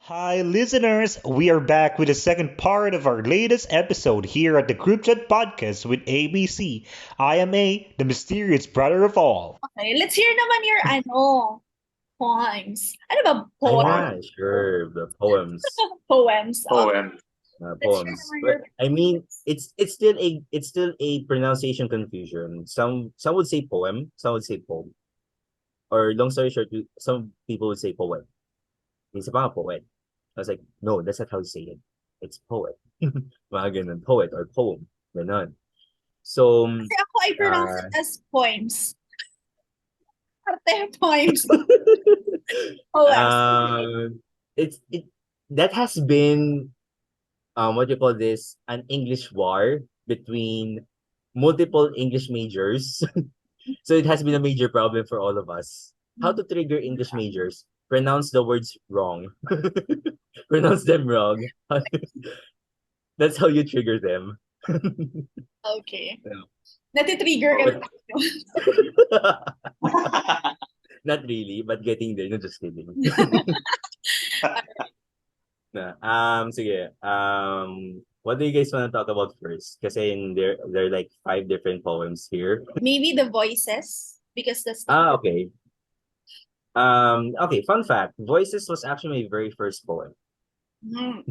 Hi, listeners! We are back with the second part of our latest episode here at the Group Chat Podcast with ABC. I am A, the mysterious brother of all. Okay, let's hear naman your poems. Ano ba poem? Yeah, sure. The poems, Poems. Okay, Poem. let's hear poems. naman your But I mean, it's still a pronunciation confusion. Some would say poem, some would say poem. Or long story short, some people would say poet. It's about poet. I was like, no, that's not how you say it. It's poet. Mga ganun, poet or poem. Ganon. So, Kasi ako, I pronounce uh, it as poems. Arte poems. Poems. Okay. it that has been what you call this, an English war between multiple English majors. So it has been a major problem for all of us. How to trigger English majors? Pronounce the words wrong. Pronounce them wrong. That's how you trigger them. Okay. Yeah. Natitrigger ka But ba? not really, but getting there. No, just kidding. Na, sige. What do you guys want to talk about first? Kasi there are like five different poems here. Maybe the voices, because that's the Okay. Okay, fun fact. Voices was actually my very first poem. Mm.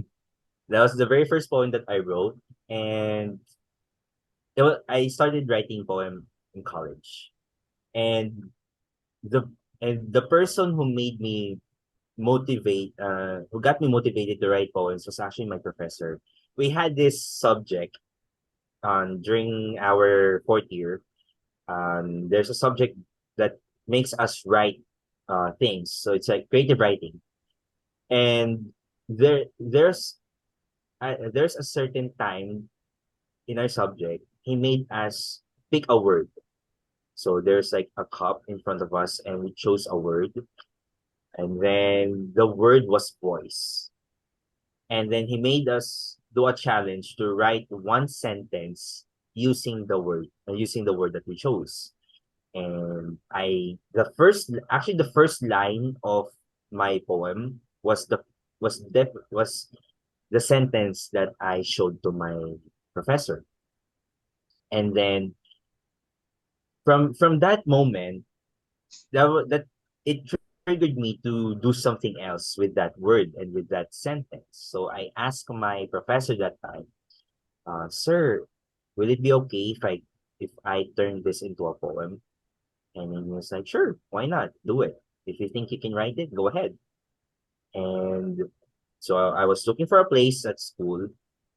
That was the very first poem that I wrote, and I started writing poem in college. And the the person who made me who got me motivated to write poems was actually my professor. We had this subject during our fourth year. There's a subject that makes us write things. So it's like creative writing. And there's a certain time in our subject, he made us pick a word. So there's like a cup in front of us and we chose a word. And then the word was voice. And then he made us do a challenge to write one sentence using the word that we chose. And the first line of my poem was the sentence that I showed to my professor. And then from that moment, that it triggered me to do something else with that word and with that sentence. So I asked my professor that time, sir, will it be okay if I turn this into a poem? And he was like, sure, why not? Do it. If you think you can write it, go ahead. And so I was looking for a place at school.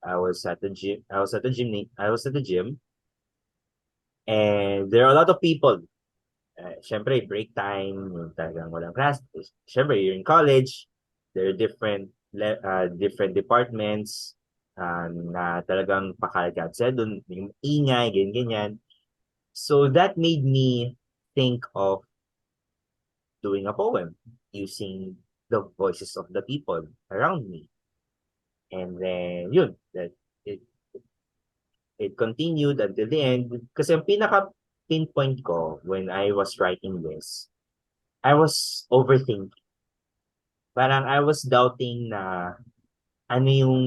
I was at the gym. I was at the gym, and there are a lot of people. Syempre, break time, yung talagang walang class. Syempre, you're in college. There are different departments na talagang pakalgatsa doon, yung ingay, ganyan-ganyan. So that made me think of doing a poem using the voices of the people around me. And then, that it, it continued until the end. Kasi ang pinaka-pinpoint ko when I was writing this, I was overthinking. Parang I was doubting na ano yung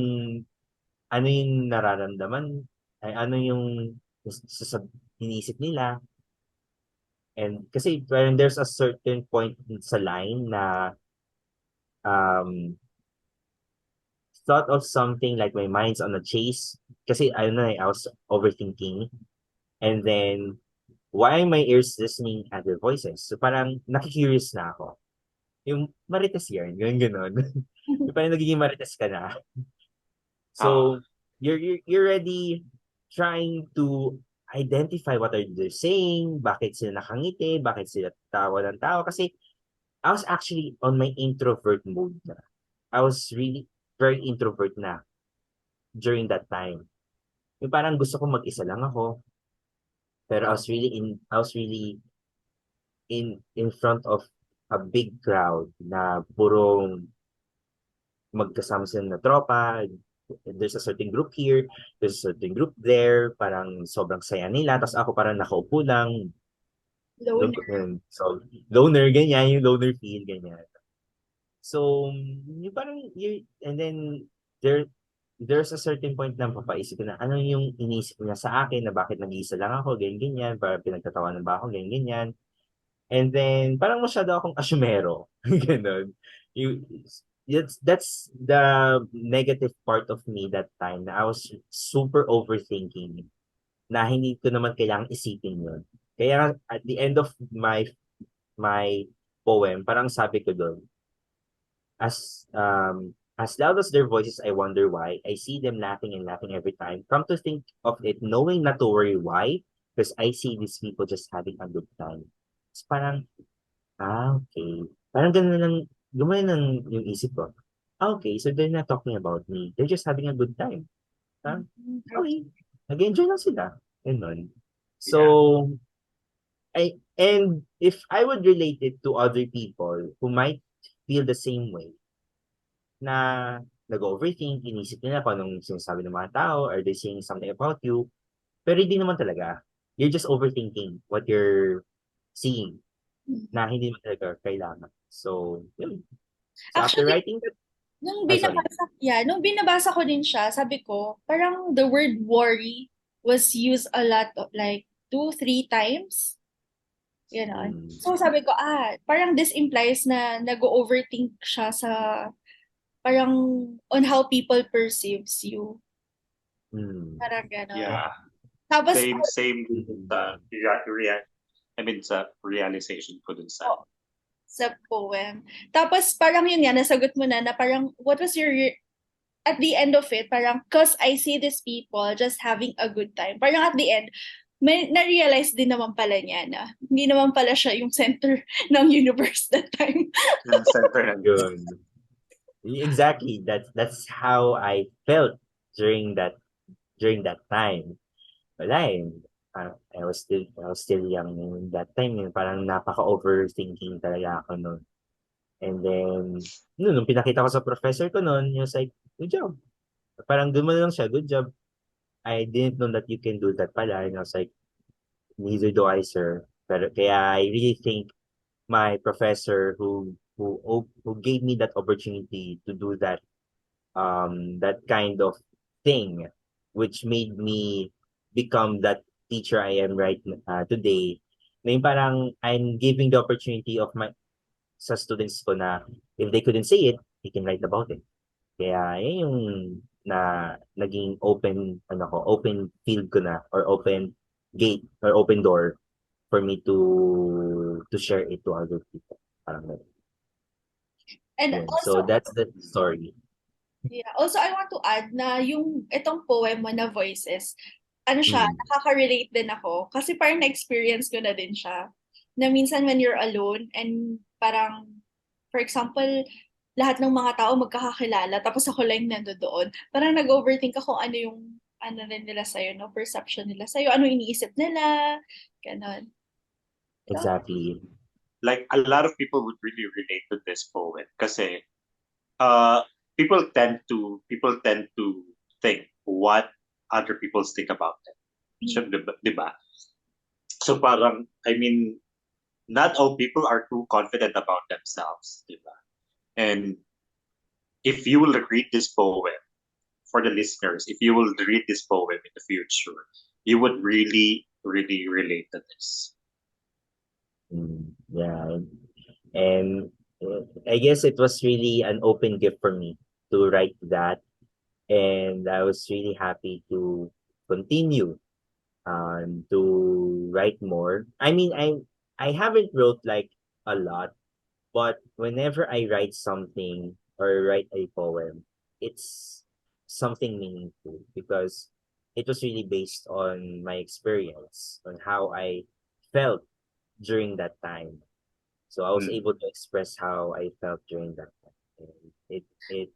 ano yung nararamdaman, ay ano yung inisip nila. And kasi parang there's a certain point sa line na um thought of something like my mind's on a chase. Kasi I don't know, I was overthinking. And then, why are my ears listening at their voices? So parang nakikurious na ako. Yung marites yan, ganun ganon. Yung parang nagiging marites ka na. Ah, So, you're already trying to identify what are they saying, bakit sila nakangiti, bakit sila tawa ng tawa. Kasi I was actually on my introvert mode na. I was really very introvert na during that time. Yung parang gusto ko mag-isa lang ako. Pero I was really in front of a big crowd na purong magkasama sila na tropa. There's a certain group here, there's a certain group there, parang sobrang saya nila, tapos ako parang nakaupo lang, Loner. so loner, ganyan, yung loner feel, ganyan. So, yung parang, and then, there's a certain point na papaisip ko na ano yung inisip niya sa akin na bakit nag-iisa lang ako, ganyan, para pinagtatawanan ba ako, ganyan. And then, parang masyado akong asyumero. Ganon. You, that's the negative part of me that time na I was super overthinking na hindi ko naman kailangang isipin yun. Kaya at the end of my poem, parang sabi ko doon, as loud as their voices, I wonder why. I see them laughing and laughing every time. Come to think of it, knowing not to worry why, because I see these people just having a good time. It's parang, okay. Parang ganun lang, gumawa ng yung isip ko. Okay, so they're not talking about me. They're just having a good time. Okay. Nag-enjoy lang sila. Ganun. So, and if I would relate it to other people who might feel the same way, na nag-overthink, inisip nila kung anong sinasabi ng mga tao, are they saying something about you, pero hindi naman talaga. You're just overthinking what you're seeing na hindi naman talaga kailangan. So, yun. So, after Actually, writing that, nung sorry. binabasa ko din siya, sabi ko, parang the word worry was used a lot of like 2-3 times. Ganon. So sabi ko, parang this implies na nag-overthink siya sa parang on how people perceives you. Parang ganon. Yeah. Tapos, Same sa realization ko dun sa sa poem. Tapos parang yun nga, nasagot mo na parang what was your, at the end of it, parang cause I see these people just having a good time. Parang at the end, may na-realize din naman pala niya na hindi naman pala siya yung center ng universe that time. center ng Yun. Exactly. That's how I felt during that time. Wala eh. I was still young that time. Parang napaka-overthinking talaga ako noon. And then, nung pinakita ko sa professor ko noon, he was like, good job. Parang doon mo lang siya, good job. I didn't know that you can do that pala. And I was like, neither do I, sir. Pero kaya I really think my professor who gave me that opportunity to do that kind of thing, which made me become that teacher I am right today. Na yung parang I'm giving the opportunity of my sa students ko na if they couldn't say it, they can write about it. Kaya yun yung naging open field ko na or open gate or open door for me to share it to other people. Parang ganun. And Yun. also, So that's the story. yeah. Also, I want to add na yung itong poem mo na Voices, ano siya, nakaka-relate din ako. Kasi parang na-experience ko na din siya. Na minsan when you're alone and parang, for example, lahat ng mga tao magkakakilala, tapos ako lang nandoon. Parang nag-overthink ako ano yung, ano rin nila sa'yo, no? Perception nila sa'yo, ano iniisip nila, ganon. Exactly. like a lot of people would really relate to this poem kasi people tend to think what other people think about them. So, diba? So parang, I mean, not all people are too confident about themselves, diba? And if you will read this poem, for the listeners, if you will read this poem in the future, you would really, really relate to this. Yeah. And I guess it was really an open gift for me to write that. And I was really happy to continue to write more. I mean, I haven't wrote like a lot, but whenever I write something or write a poem, it's something meaningful because it was really based on my experience, on how I felt during that time. So I was able to express how I felt during that time. And it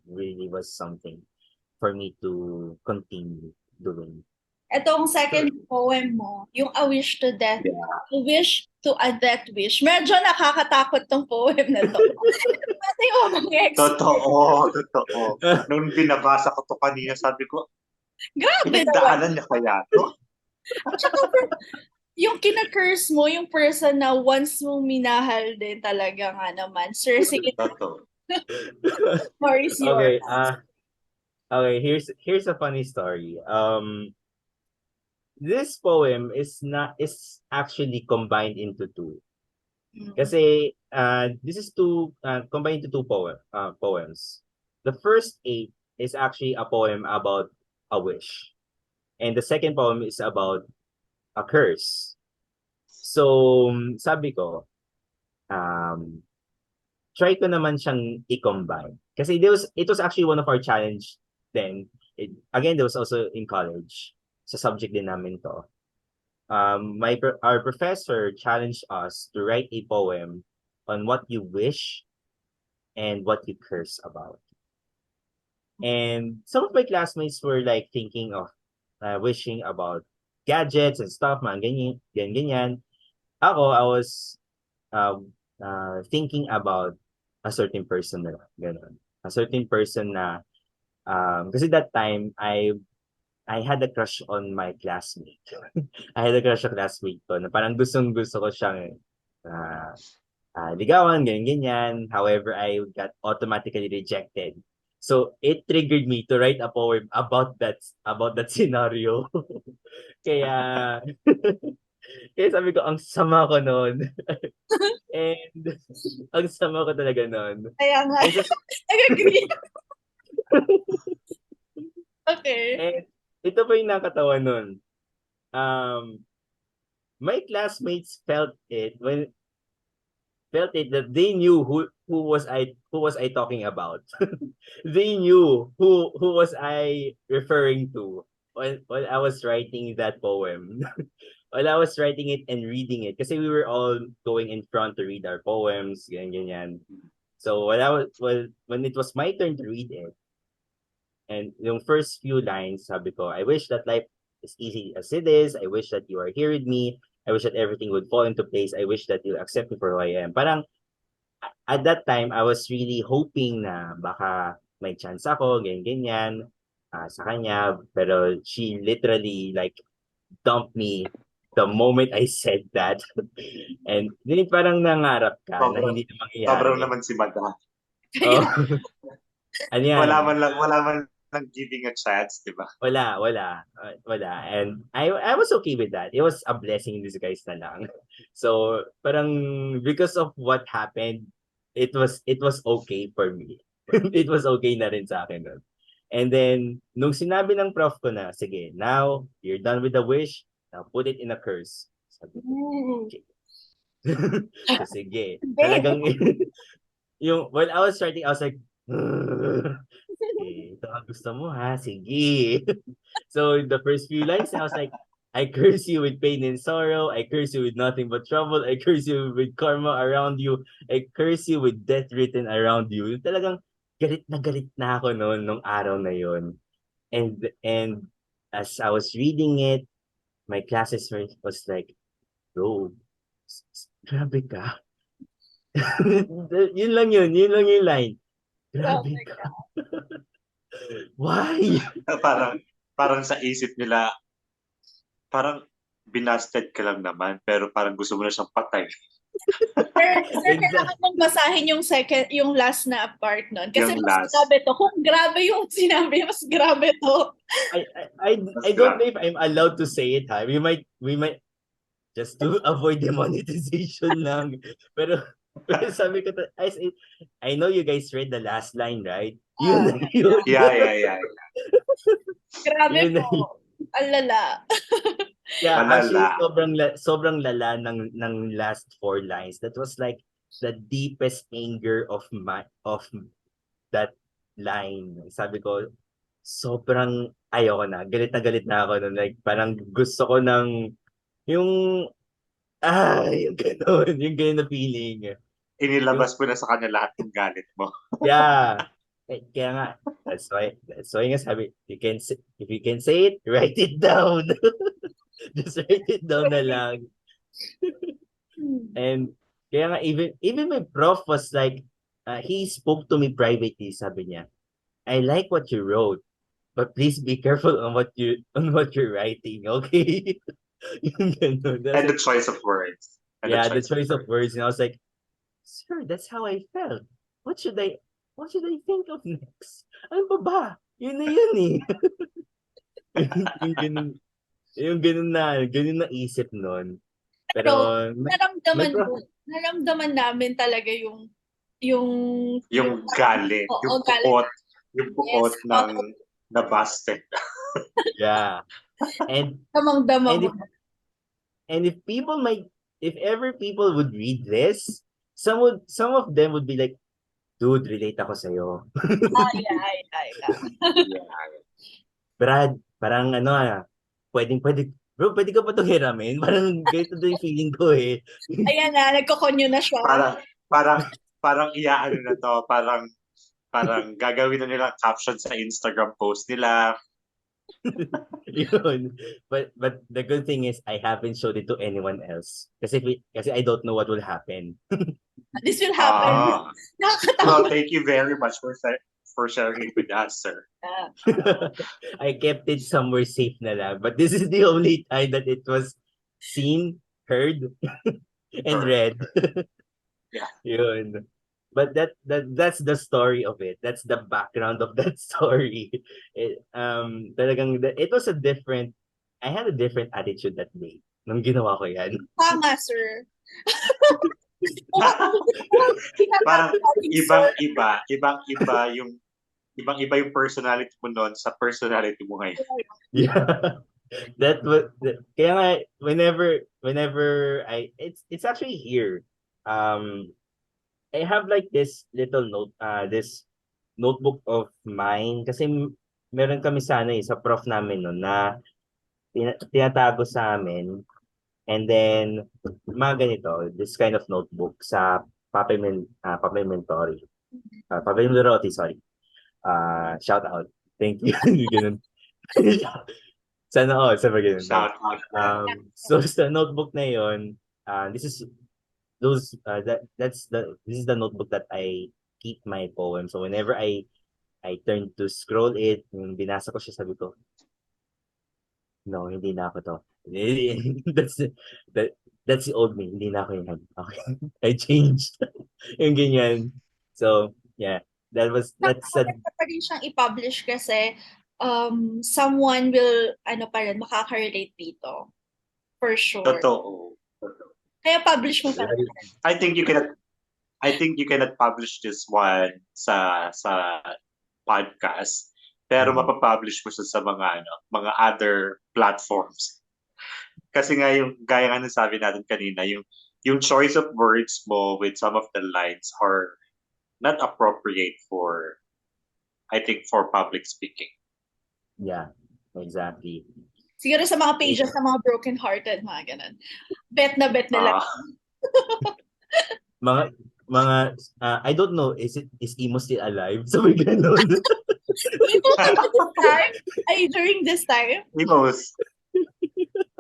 really was something for me to continue doing. Etong second poem mo, yung A Wish to Death, A Wish to a Death Wish. Medyo nakakatakot tong poem na to. Kasi yung mga Totoo. Nung binabasa ko to kanina, sabi ko, grabe naman. pinagdaanan niya kaya to? At saka, yung kina-curse mo, yung person na once mong minahal din talaga nga naman. Sir, sige, Totoo. More is Okay, yours. okay, here's a funny story. This poem is actually combined into two. Mm. Kasi this is combined into two poems. The first eight is actually a poem about a wish. And the second poem is about a curse. So, sabi ko, um, try ko naman siyang i-combine. Kasi it was actually one of our challenge then. Again, there was also in college. Sa subject din namin to. Our professor challenged us to write a poem on what you wish and what you curse about. And some of my classmates were like thinking of wishing about gadgets and stuff, man, ganyan, ganyan, ganyan. Ako, I was thinking about a certain person na ganun. A certain person na kasi that time I had a crush on my classmate. I had a crush on classmate ko na parang gustong-gusto ko siyang ligawan, ganyan-ganyan. However, I got automatically rejected. So, it triggered me to write a poem about that scenario. Kaya, kaya sabi ko, ang sama ko noon. And, ang sama ko talaga noon. Kaya nga, And, nag-agree. Okay. and ito pa yung nakatawa noon. My classmates felt it that they knew who was I talking about. They knew who was I referring to when I was writing that poem. While I was writing it and reading it, kasi we were all going in front to read our poems, ganyan, ganyan. So when it was my turn to read it, and yung first few lines, sabi ko, I wish that life is easy as it is. I wish that you are here with me. I wish that everything would fall into place. I wish that you accept me for who I am. Parang at that time, I was really hoping na baka may chance ako, ganyan-ganyan, sa kanya. Pero she literally like dumped me the moment I said that. And din parang nangarap ka na Sobrang, hindi na sobrang mangyayari. naman si Madam. Oh, ano yan? Wala man lang giving a chance, di ba? Wala. And I was okay with that. It was a blessing in disguise na lang. So, parang because of what happened, it was okay for me. It was okay na rin sa akin nun. And then, nung sinabi ng prof ko na, sige, now, you're done with the wish, now put it in a curse. Sabi ko, Ooh. okay. So, sige. Babe. Talagang, when I was writing, I was like, okay, ito ang gusto mo ha, sige. So the first few lines, I was like, I curse you with pain and sorrow. I curse you with nothing but trouble. I curse you with karma around you. I curse you with death written around you. Yung talagang galit na ako noon, nung araw na yon. And as I was reading it, my classes was like, bro, grabe ka. Yun lang yung line. Grabe Grabe ka. ka. Why? parang, parang sa isip nila, parang binasted ka lang naman, pero parang gusto mo na siyang patay. Sir, Exactly. kailangan mong basahin yung last na part nun. Kasi Yung mas last. grabe to. Kung grabe yung sinabi, mas grabe to. I don't know if I'm allowed to say it, ha? We might just to avoid demonetization lang. Pero sabi ko, I know you guys read the last line, right? Yun na yun. Yeah. Grabe Yun na yun. po. Ang lala. Yeah, actually, Malala. sobrang lala ng last four lines. That was like the deepest anger of that line. Sabi ko, sobrang ayoko na. Galit na ako nun. Like, parang gusto ko ng yung yung ganun na feeling. Yung, Inilabas mo na sa kanya lahat ng galit mo. yeah. Kaya nga, that's why nga sabi, if you can say it, write it down. Just write it down na lang. And kaya nga, even my prof was like, he spoke to me privately, sabi niya, I like what you wrote, but please be careful on what you're writing, okay? Yung ganun. And the choice of words. Yeah, the choice of words. And I was like, sir, that's how I felt. What should I what should I think of next? Ano pa ba? Yun na yun eh. yung ganun, ganun na isip nun. Pero, Pero may naramdaman namin talaga yung Yung galit, oo, galit. yung Yes, puot ng nabasted. yeah. And, damang-dama and mo. if, and if ever people would read this, some of them would be like, dude, relate ako sa'yo. Ay. Yeah. Brad, parang pwede, bro, pwede ka pa ito hiramin? Parang ganito din yung feeling ko eh. Ayan na, nagkokonyo na siya. Parang iyaano na to, parang gagawin na nila caption sa Instagram post nila. Yun. But the good thing is I haven't showed it to anyone else. Kasi I don't know what will happen. This will happen. Nakakatawa. Well, thank you very much for sharing it with us, sir. I kept it somewhere safe na lang. But this is the only time that it was seen, heard, and read. Yeah. Yun. But that's the story of it. That's the background of that story. It was I had a different attitude that day nung ginawa ko yan. Tama, sir. Parang ibang-iba yung personality mo noon sa personality mo ngayon. Yeah. Kaya nga, whenever it's actually here. I have like this little this notebook of mine kasi meron kami sana sa prof namin no na tinatago sa amin, and then mga ganito, this kind of notebook sa Papimentory. Papimentory, sorry. Shout out. Thank you. Ganun. Sana ganun. Shout out. So sa notebook na yon, this is this is the notebook that I keep my poems. So whenever I turn to scroll it, yung binasa ko siya, sabi ko, no, hindi na ako to. That's the old me. Hindi na ako yun. Okay. I changed. Yung ganyan. So, yeah. That's Nakakaganda pa rin siyang i-publish kasi someone will makaka-relate dito. For sure. Totoo. Kaya publish mo pa rin. I think you cannot publish this one sa podcast, pero mapapublish mo siya sa mga other platforms. Kasi nga yung gaya nga ng sabi natin kanina, yung choice of words mo with some of the lines are not appropriate for, I think, for public speaking. Yeah, exactly. Siguro sa mga pages ng mga broken-hearted, mga ganun. Bet na nila. I don't know, is emo still alive? So may ganun. Emo this time? During this time? Emos.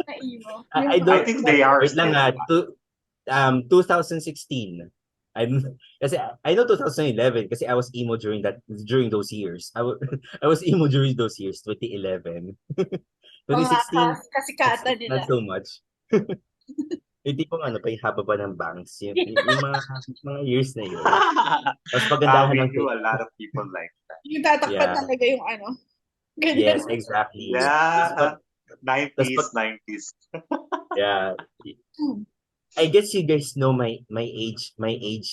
Emo. I think they are. Wait lang 2016. Kasi I know 2011 kasi I was emo during those years. I was emo during those years, 2011. 2016, kasikatan nila. not so much. Hindi po pa yung haba pa ng bangs. Yung mga years na yun. Tapos pagandahan ng a lot of people like that. Yung tatakpan talaga yung ganyan. Yes, exactly. Yeah. 90s. Yeah. I guess you guys know my age, na. Ay,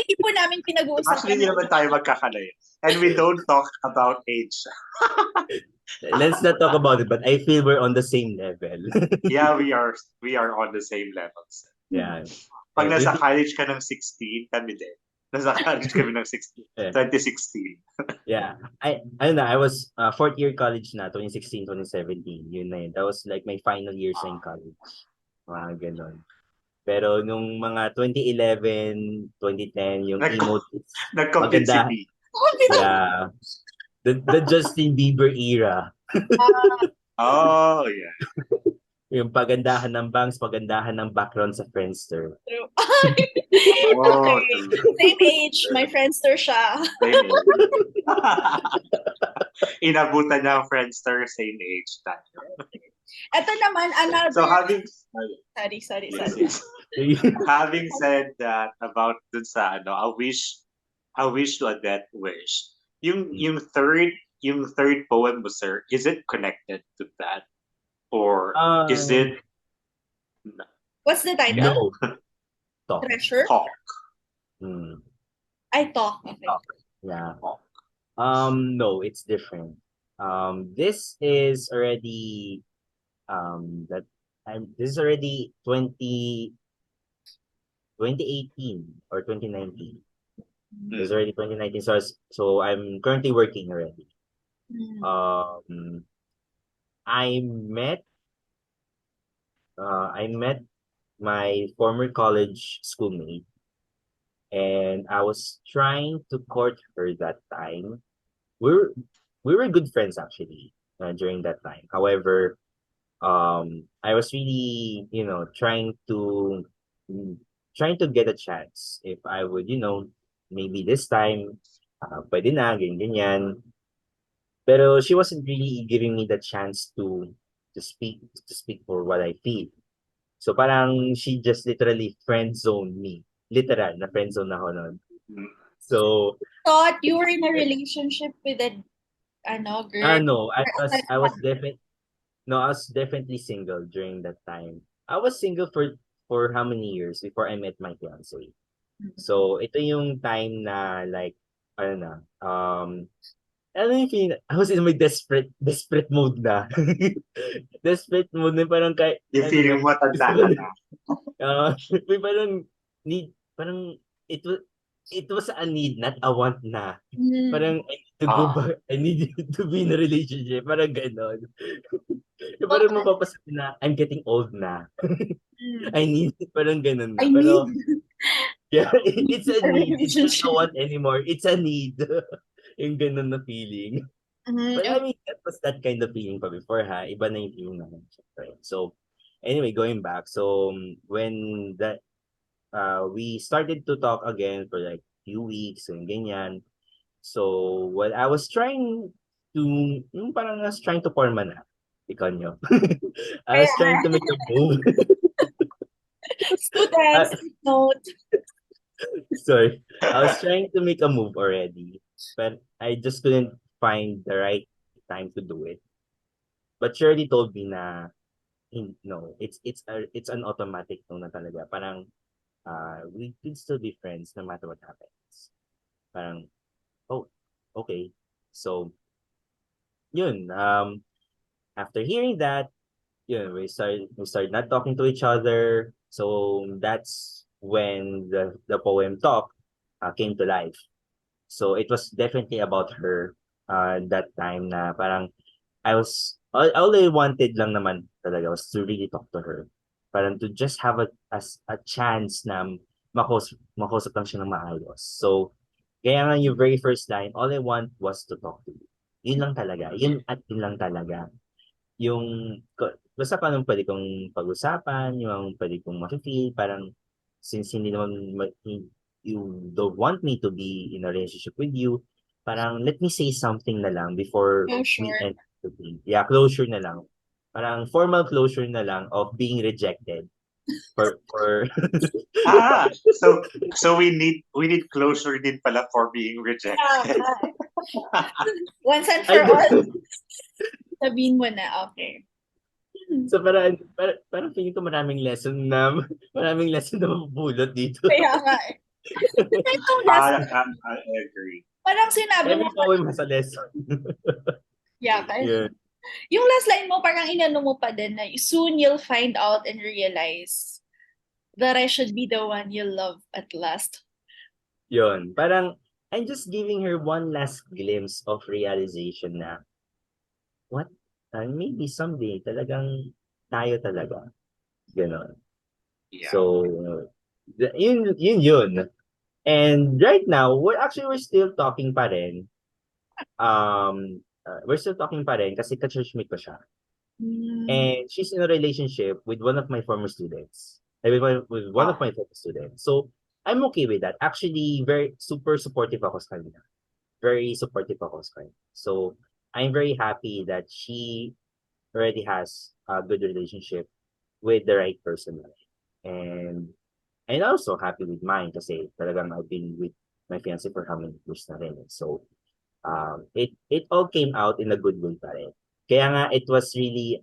hindi po namin pinag-uusapan. Actually, hindi naman tayo magkakalayo. And we don't talk about age. Let's not talk about it, but I feel we're on the same level. Yeah, we are on the same levels. Yeah. Pag nasa college ka ng 16, kami din. Nasa college kami ng 16, 2016. Yeah. I was fourth year college na, 2016, 2017. Yun na yun. That was like my final years in college. Mga ganon. Pero nung mga 2011, 2010, yung emo, nag-compete si B. Yeah. The Justin Bieber era. Oh, yeah. Yung pagandahan ng bangs, pagandahan ng background sa Friendster. Okay. Same age. My Friendster siya. Same age. Inabutan niya ang Friendster, same age tayo. Ito naman, another... So having... Sorry. Yes. Having said that about dun sa a wish a wish to a death wish. Yung Mm. yung third yung third poem mo, sir, is it connected to that, or is Um, it What's the title? no, talk. Treasure? talk? Mm, I talk. Okay. talk. Yeah. Talk. No, it's different. This is already that this is already 2018 or 2019. This is Mm. already 2019. So I'm currently working already. Mm. Um, I met I met my former college schoolmate, and I was trying to court her that time. We were we were good friends actually during that time. However, I was really, trying to get a chance if I would, maybe this time, pwede na, ganyan, ganyan. Pero she wasn't really giving me the chance to speak for what I feel. So parang she just literally friend zoned me. Literal na friend zone ako nun. Mm. So Thought you were in a relationship with a girl no, I or a was third I was party. definitely no, I was definitely single during that time. I was single for how many years before I met my fiance. So ito yung time na like ano na ano yung feeling I was in my desperate mode na. Desperate mode na parang kahit Yung ano na feeling mo gusto tanda ko ka na na. may parang need parang it was it was a need not a want na. Mm. Parang I need to go Ah. back. I need to be in a relationship. Parang ganon. Parang Okay. mapapasabi na I'm getting old na. Mm. I need parang ganon I na. need Pero yeah, it's a a need. It's not a relationship. want anymore. It's a need. Yung ganon na feeling. Mm. But I mean, that was that kind of feeling pa before ha. Iba na yung feeling naman. Syempre. So, anyway, going back. So, when that we started to talk again for like few weeks and ganyan. So, what I was trying to, yung parang I was trying to form an app. Ikaw nyo. I Kaya was trying to make a move. students, uh, take note. sorry. I was trying to make a move already. But I just couldn't find the right time to do it. But Shirley told me na, no, it's an automatic no na talaga. Parang, we could still be friends no matter what happens. Parang, oh, okay. So, yun, after hearing that, we started not talking to each other. So that's when the poem talk came to life. So it was definitely about her that time na parang all I wanted lang naman talaga was to really talk to her. Parang to just have a chance na makausap lang siya ng maayos. So, kaya nga yung very first line, all I want was to talk to you. Yun lang talaga. Yun at yun lang talaga. Basta paano pwede kong pag-usapan, yung pwede kong ma-feel, parang since hindi naman you don't want me to be in a relationship with you, parang let me say something na lang before Oh, we sure. end the thing. Yeah, closure na lang. Parang formal closure na lang of being rejected for Ah, so we need closure din pala for being Yeah, rejected. once and I for all, don't. sabihin mo na, okay. So parang feeling ko maraming lesson na mapupulot dito. Kaya nga eh. Kasi itong last line, I agree. parang sinabi mo Every pa, poem has a lesson. yeah, kaya, Yeah. yung last line mo, parang inano mo pa din na soon you'll find out and realize that I should be the one you love at last. Yun. Parang, I'm just giving her one last glimpse of realization na, what? Maybe someday, talagang tayo talaga. Ganon. Yeah. So, yun. And right now, we're still talking pa rin. We're still talking pa rin kasi ka-churchmate ko siya. Mm. And she's in a relationship with one of my former students. With one of Ah. my former students. So, I'm okay with that. Actually, very super supportive ako sa kanya. Very supportive ako sa kanya. So, I'm very happy that she already has a good relationship with the right person. And also happy with mine kasi talagang I've been with my fiancé for how many years na rin. So, it all came out in a good way pa rin. Kaya nga, it was really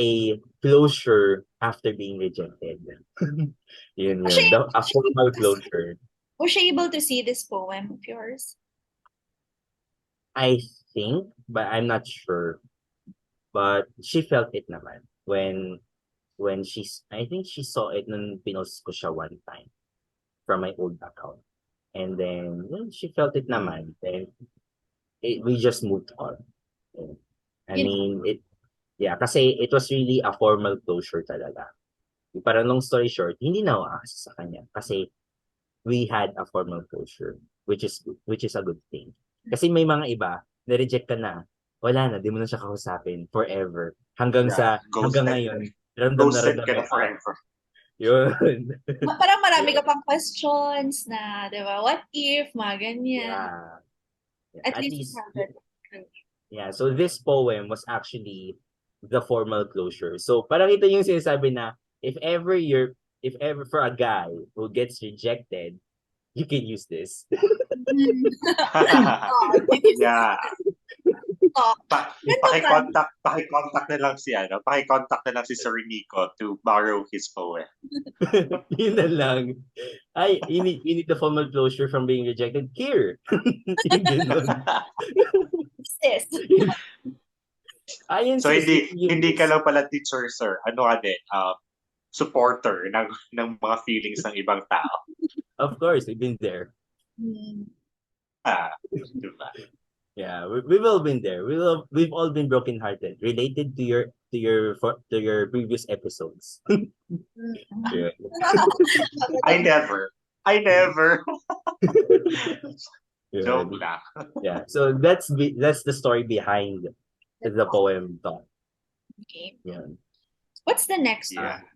a closure after being rejected. Yun Was yun. she, A was she formal able to see, closure. was she able to see this poem of yours? I think, but I'm not sure. But she felt it naman when I think she saw it nung pinost ko siya one time from my old account. And then, she felt it naman. Then, we just moved on. I Yun, mean, yeah, kasi it was really a formal closure talaga. Parang long story short, hindi na ako aasa sa kanya kasi we had a formal closure, which is a good thing. Kasi may mga iba, na-reject ka na, wala na, di mo na siya kausapin forever. Hanggang Yeah, hanggang ghosted. ngayon, ramdam na Ghosted ramdam ka mo na pa. forever. Yun. parang marami Yun. ka pang questions na, di ba? What if, mga ganyan. Yeah. At At least you least, have that. yeah. So this poem was actually the formal closure. So parang ito yung sinasabi na if ever for a guy who gets rejected, you can use this. Oh, this Yeah. talk. Ganda ba? Paki-contact na lang paki-contact na lang si Sir Nico to borrow his poem. Yun na lang. Ay, you need the formal closure from being rejected. Here. Yung ganun. Sis. Ayun So sis, hindi ka lang pala teacher, sir. Ano ka din? Supporter ng mga feelings ng ibang tao. Of course, we've been there. Diba? Yeah, we've all been there. We've all been brokenhearted, related to your previous episodes. Yeah. I never. Yeah. Joke lang. Yeah. So that's the story behind the poem thought. Okay. Yeah. What's the next Yeah. one?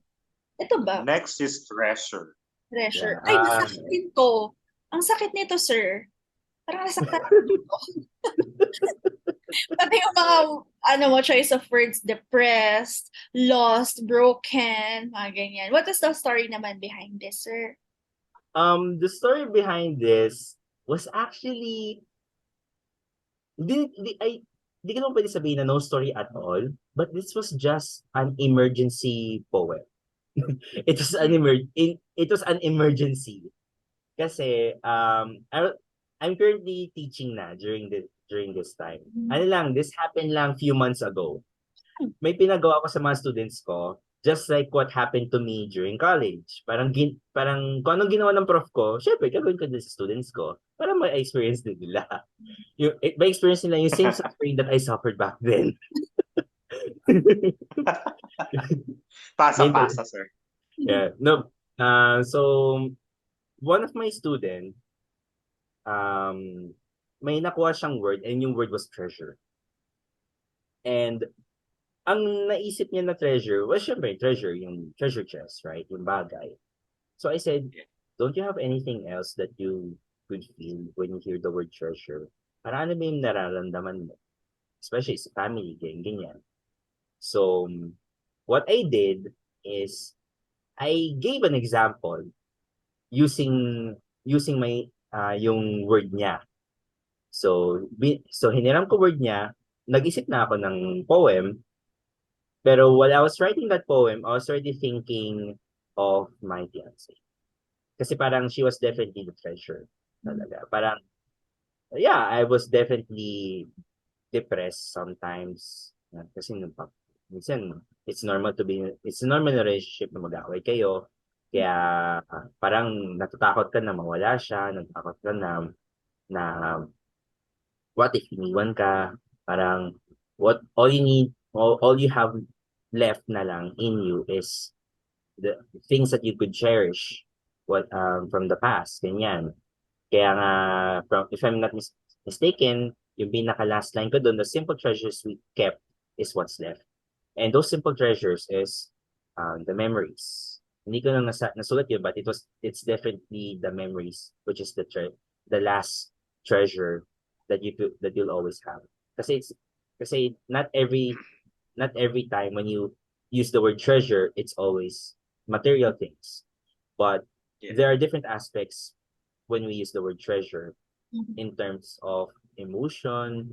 Ito ba? Next is Treasure. Treasure. Yeah. Ay, nasakit ko. Ang sakit nito, sir. Parang nasaktan ko. Pati yung mga, choice of words, depressed, lost, broken, mga ganyan. What is the story naman behind this, sir? The story behind this was actually di ko naman pwede sabihin na no story at all, but this was just an emergency poem. It was an emergency. Kasi I'm currently teaching na during this time. Ano lang, this happened lang few months ago. May pinagawa ko sa mga students ko, just like what happened to me during college. Parang kung anong ginawa ng prof ko, syempre gagawin ko din sa students ko para may experience din nila. May experience nila yung same suffering that I suffered back then. Pasa, sir. Yeah. No. So one of my student, may nakuha siyang word and yung word was treasure. And ang naisip niya na treasure was syempre treasure, yung treasure chest, right? Yung bagay. So I said, don't you have anything else that you could feel when you hear the word treasure? Para ano ba yung nararamdaman mo? Especially sa family, ganyan. So, what I did is, I gave an example using my yung word niya. So hiniram ko word niya, nag-isip na ako ng poem, pero while I was writing that poem, I was already thinking of my fiancé. Kasi parang she was definitely the treasure talaga. Parang, yeah, I was definitely depressed sometimes. Kasi minsan, it's normal na relationship na mag-away kayo. Kaya parang natatakot ka na mawala siya, natatakot ka na what if iniwan ka? Parang all you have left na lang in you is the things that you could cherish from the past, ganyan. Kaya nga, if I'm not mistaken, yung pinaka last line ko doon, the simple treasures we kept is what's left. And those simple treasures is the memories. Hindi ko lang nasulat yun, but it's definitely the memories, which is the last treasure that you'll always have. Kasi not every time when you use the word treasure, it's always material things. But there are different aspects when we use the word treasure in terms of emotion,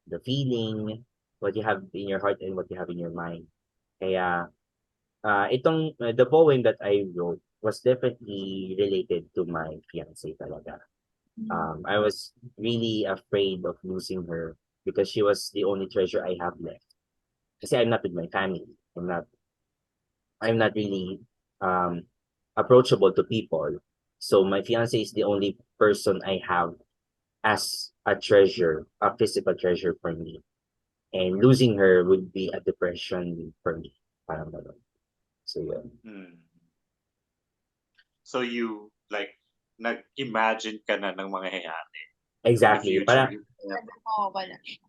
the feeling, what you have in your heart and what you have in your mind. Kaya the poem that I wrote was definitely related to my fiance talaga. I was really afraid of losing her because she was the only treasure I have left. Kasi I'm not with my family. I'm not really um approachable to people. So my fiance is the only person I have as a treasure, a physical treasure for me. And losing her would be a depression for me. Parang gano'n. So yun. Hmm. So you like nag-imagine ka na ng mangyayari in the Exactly. future. Parang, Mawawala siya.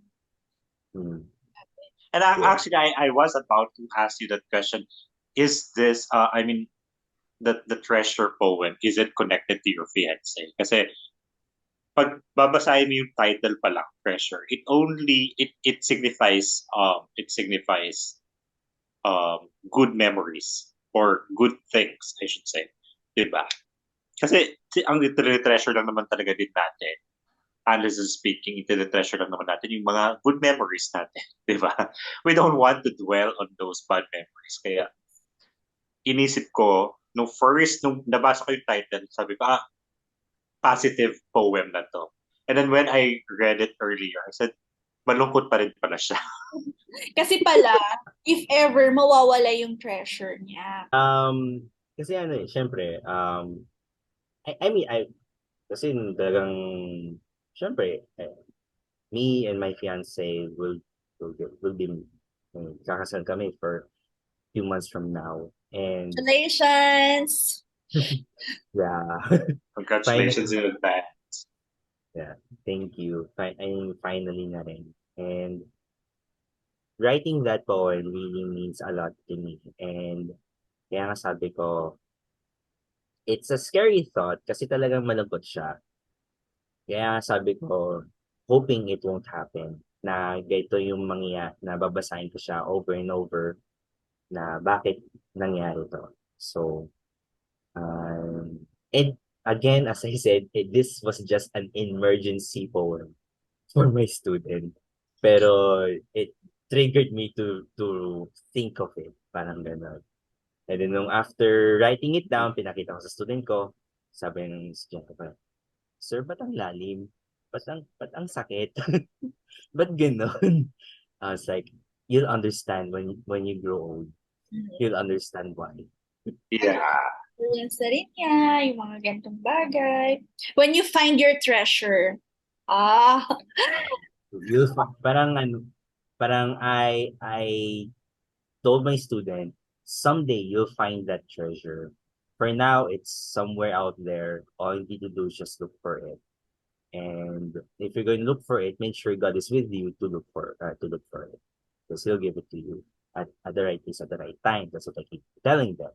And actually, I was about to ask you that question. Is this, I mean, the treasure poem, is it connected to your fiancé? Kasi pag babasahin mo yung title pa lang, treasure, it signifies, good memories or good things, I should say. Diba? Kasi ang treasure lang naman talaga din natin, honestly speaking, treasure lang naman natin yung mga good memories natin. Di ba? We don't want to dwell on those bad memories. Kaya inisip ko, nung nabasa ko yung title, sabi ko, positive poem na to. And then when I read it earlier, I said, malungkot pa rin pala siya. Kasi pala, if ever, mawawala yung treasure niya. Kasi syempre, I mean, kasi talagang, syempre, me and my fiance will be, kakasal kami for few months from now. And Congratulations! yeah, Congratulations in advance. yeah, thank you. Finally na rin. And writing that poem really means a lot to me. And kaya nga sabi ko, it's a scary thought kasi talagang malungkot siya. Kaya nga sabi ko, hoping it won't happen na ganito yung na babasahin ko siya over and over na bakit nangyari to. So, and again, as I said, this was just an emergency poem for my student. Pero it triggered me to think of it. Parang gano'n. And then nung after writing it down, pinakita ko sa student ko, sabi ng student ko, Sir, ba't ang lalim? Ba't ang sakit? Ba't gano'n? I was like, you'll understand when you grow old. You'll understand why. Yeah. Experience na rin niya, yung mga gantong bagay. When you find your treasure, Parang I told my student, someday you'll find that treasure. For now, it's somewhere out there. All you need to do is just look for it. And if you're going to look for it, make sure God is with you to look for it. Because He'll give it to you at the right place at the right time. That's what I keep telling them.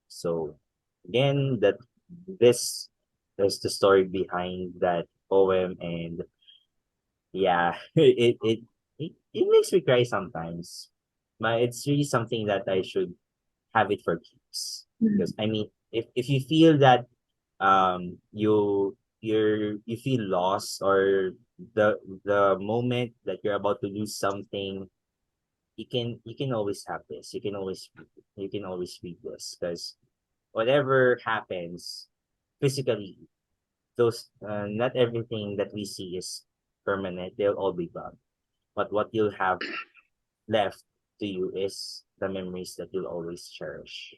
So again, this is the story behind that poem, and yeah, it makes me cry sometimes. But it's really something that I should have it for keeps. Because I mean, if you feel that you feel lost, or the moment that you're about to lose something, you can always have this. You can always read this, because whatever happens physically, those not everything that we see is permanent. They'll all be gone. But what you'll have left to you is the memories that you'll always cherish.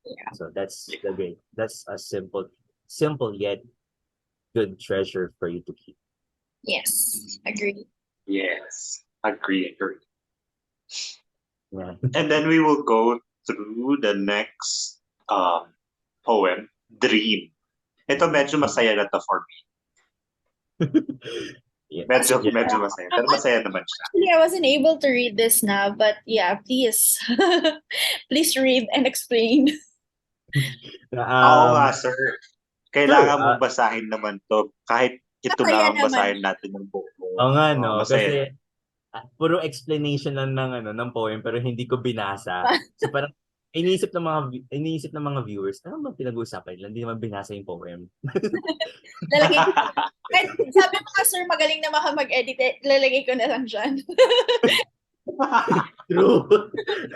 Yeah. So that's a simple yet good treasure for you to keep. yes, agree. Yes. Agree. Yeah. And then we will go through the next poem, Dream. Ito medyo masaya na to for me. Yes. Medyo masaya. Pero masaya naman siya. Actually, I wasn't able to read this now, but yeah, please. Please read and explain. Oo nga, sir. Kailangan Sure, mong basahin naman to. Kahit ito Masaya lang ang naman. basahin natin ng buo. Oo nga, no? Masaya. Kasi puro explanation lang ng poem pero hindi ko binasa. So parang iniisip ng mga viewers, ano ba pinag-uusapan nila? Hindi naman binasa yung poem. Lalagay ko. Kahit sabi mo nga, sir, magaling naman ka mag-edit. Lalagay ko na lang dyan. True.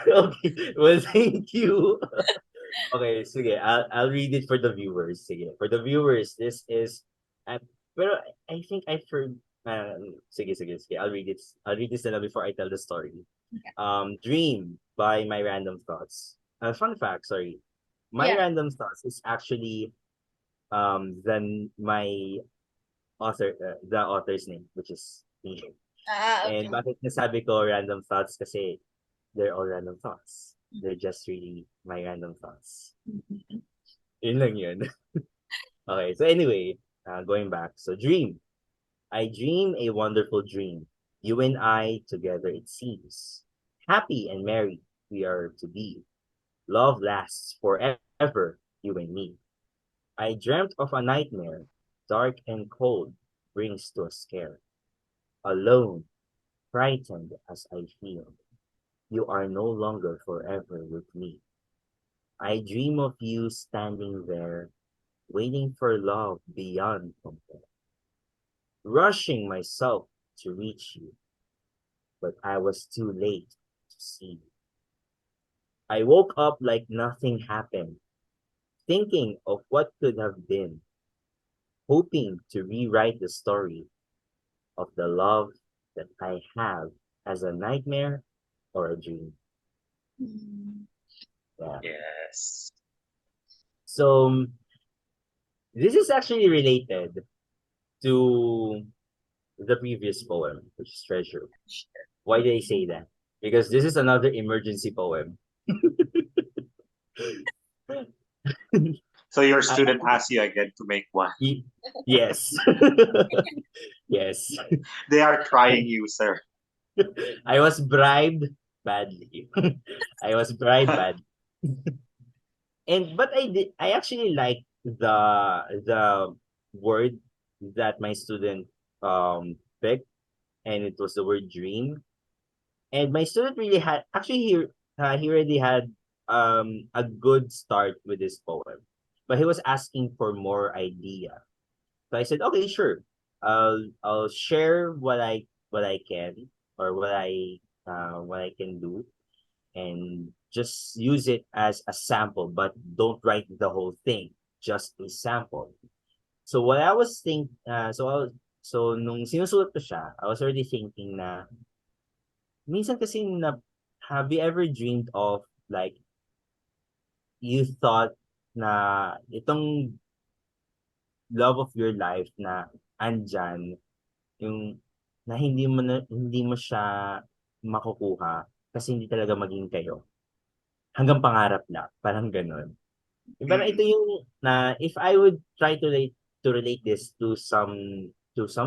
Okay. Well, thank you. Okay, sige. I'll read it for the viewers. Sige. For the viewers, this is uh, pero I think I heard sige. I'll read it. I'll read this na lang before I tell the story. Dream by My Random Thoughts. Fun fact, sorry. My Yeah. Random Thoughts is actually then my the author's name, which is me. Okay. And bakit nasabi ko random thoughts? Kasi they're all random thoughts. They're just really my random thoughts. Yun lang yun. Okay, so anyway, going back. So dream. I dream a wonderful dream. You and I together it seems. Happy and merry we are to be. Love lasts forever, you and me. I dreamt of a nightmare, dark and cold, brings to a scare. Alone, frightened as I feel, you are no longer forever with me. I dream of you standing there, waiting for love beyond compare. Rushing myself to reach you, but I was too late to see you. I woke up like nothing happened, thinking of what could have been, hoping to rewrite the story of the love that I have as a nightmare or a dream. Yeah. Yes. So this is actually related to the previous poem, which is Treasure. Why did I say that? Because this is another emergency poem. So your student asked you again to make one. Yes. Yes. They are trying you, sir. I was bribed badly. I was bribed badly. But I actually like the word that my student picked, and it was the word dream. And my student really had actually he already had a good start with this poem, but he was asking for more idea. So I said, okay, sure. I'll share what I can, or what I can do, and just use it as a sample, but don't write the whole thing, just a sample. So what I was think so nung sinusulat ko siya, I was already thinking na minsan kasi have you ever dreamed of like you thought na itong love of your life na andyan yung na hindi mo siya makukuha kasi hindi talaga maging kayo hanggang pangarap lang, parang ganun. Parang ito yung na if I would try to relate this to some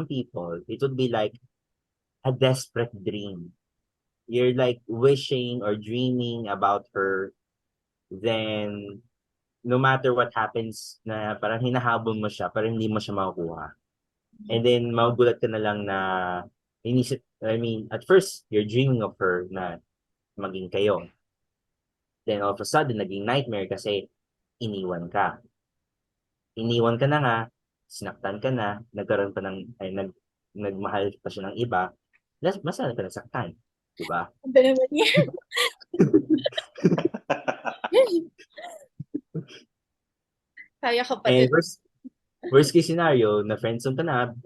people, it would be like a desperate dream. You're like wishing or dreaming about her, then no matter what happens na parang hinahabol mo siya, parang hindi mo siya makukuha. And then magugulat ka na lang na at first you're dreaming of her na maging kayo. Then all of a sudden naging nightmare kasi iniwan ka. Iniwan ka na nga, sinaktan ka na, nagkaroon pa nagmahal pa siya ng iba, mas ka nasaktan. Diba? Ano naman yan? Kaya ka pa And din. worst case scenario, na friendzone ka na,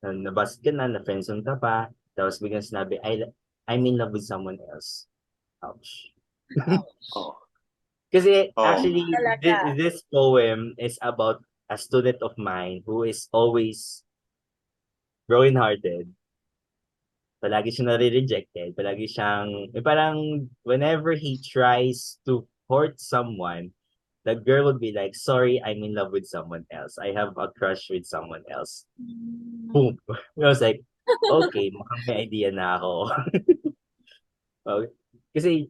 nabust ka na friendzone ka pa, tapos biglang sinabi, I'm in love with someone else. Ouch. Oh. Kasi Oh. actually, Talaga. this poem is about a student of mine who is always broken-hearted. Palagi siya nare-rejected. Palagi siyang, parang whenever he tries to court someone, the girl would be like, sorry, I'm in love with someone else. I have a crush with someone else. Boom. I was like, okay, mukhang may idea na ako. Okay. Kasi,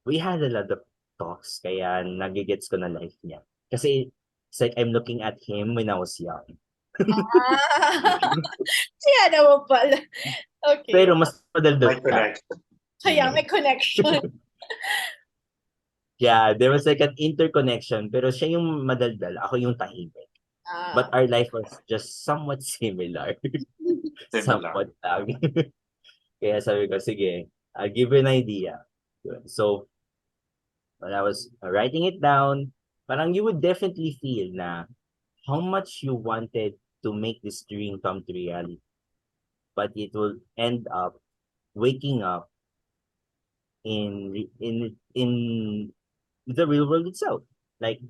we had a lot of talks, kaya nagigets ko na life niya. Kasi, it's like I'm looking at him when I was young. Siya naman pala. Okay. Pero mas My madaldal ka. connection. Kaya may connection. Yeah, there was like an interconnection, pero siya yung madaldal, ako yung tahimik. But our life was just somewhat similar. Similar. Somewhat lang. Kaya sabi ko, sige, I'll give you an idea. So, when I was writing it down, parang you would definitely feel na how much you wanted to make this dream come to reality. But it will end up waking up in the real world itself. Like,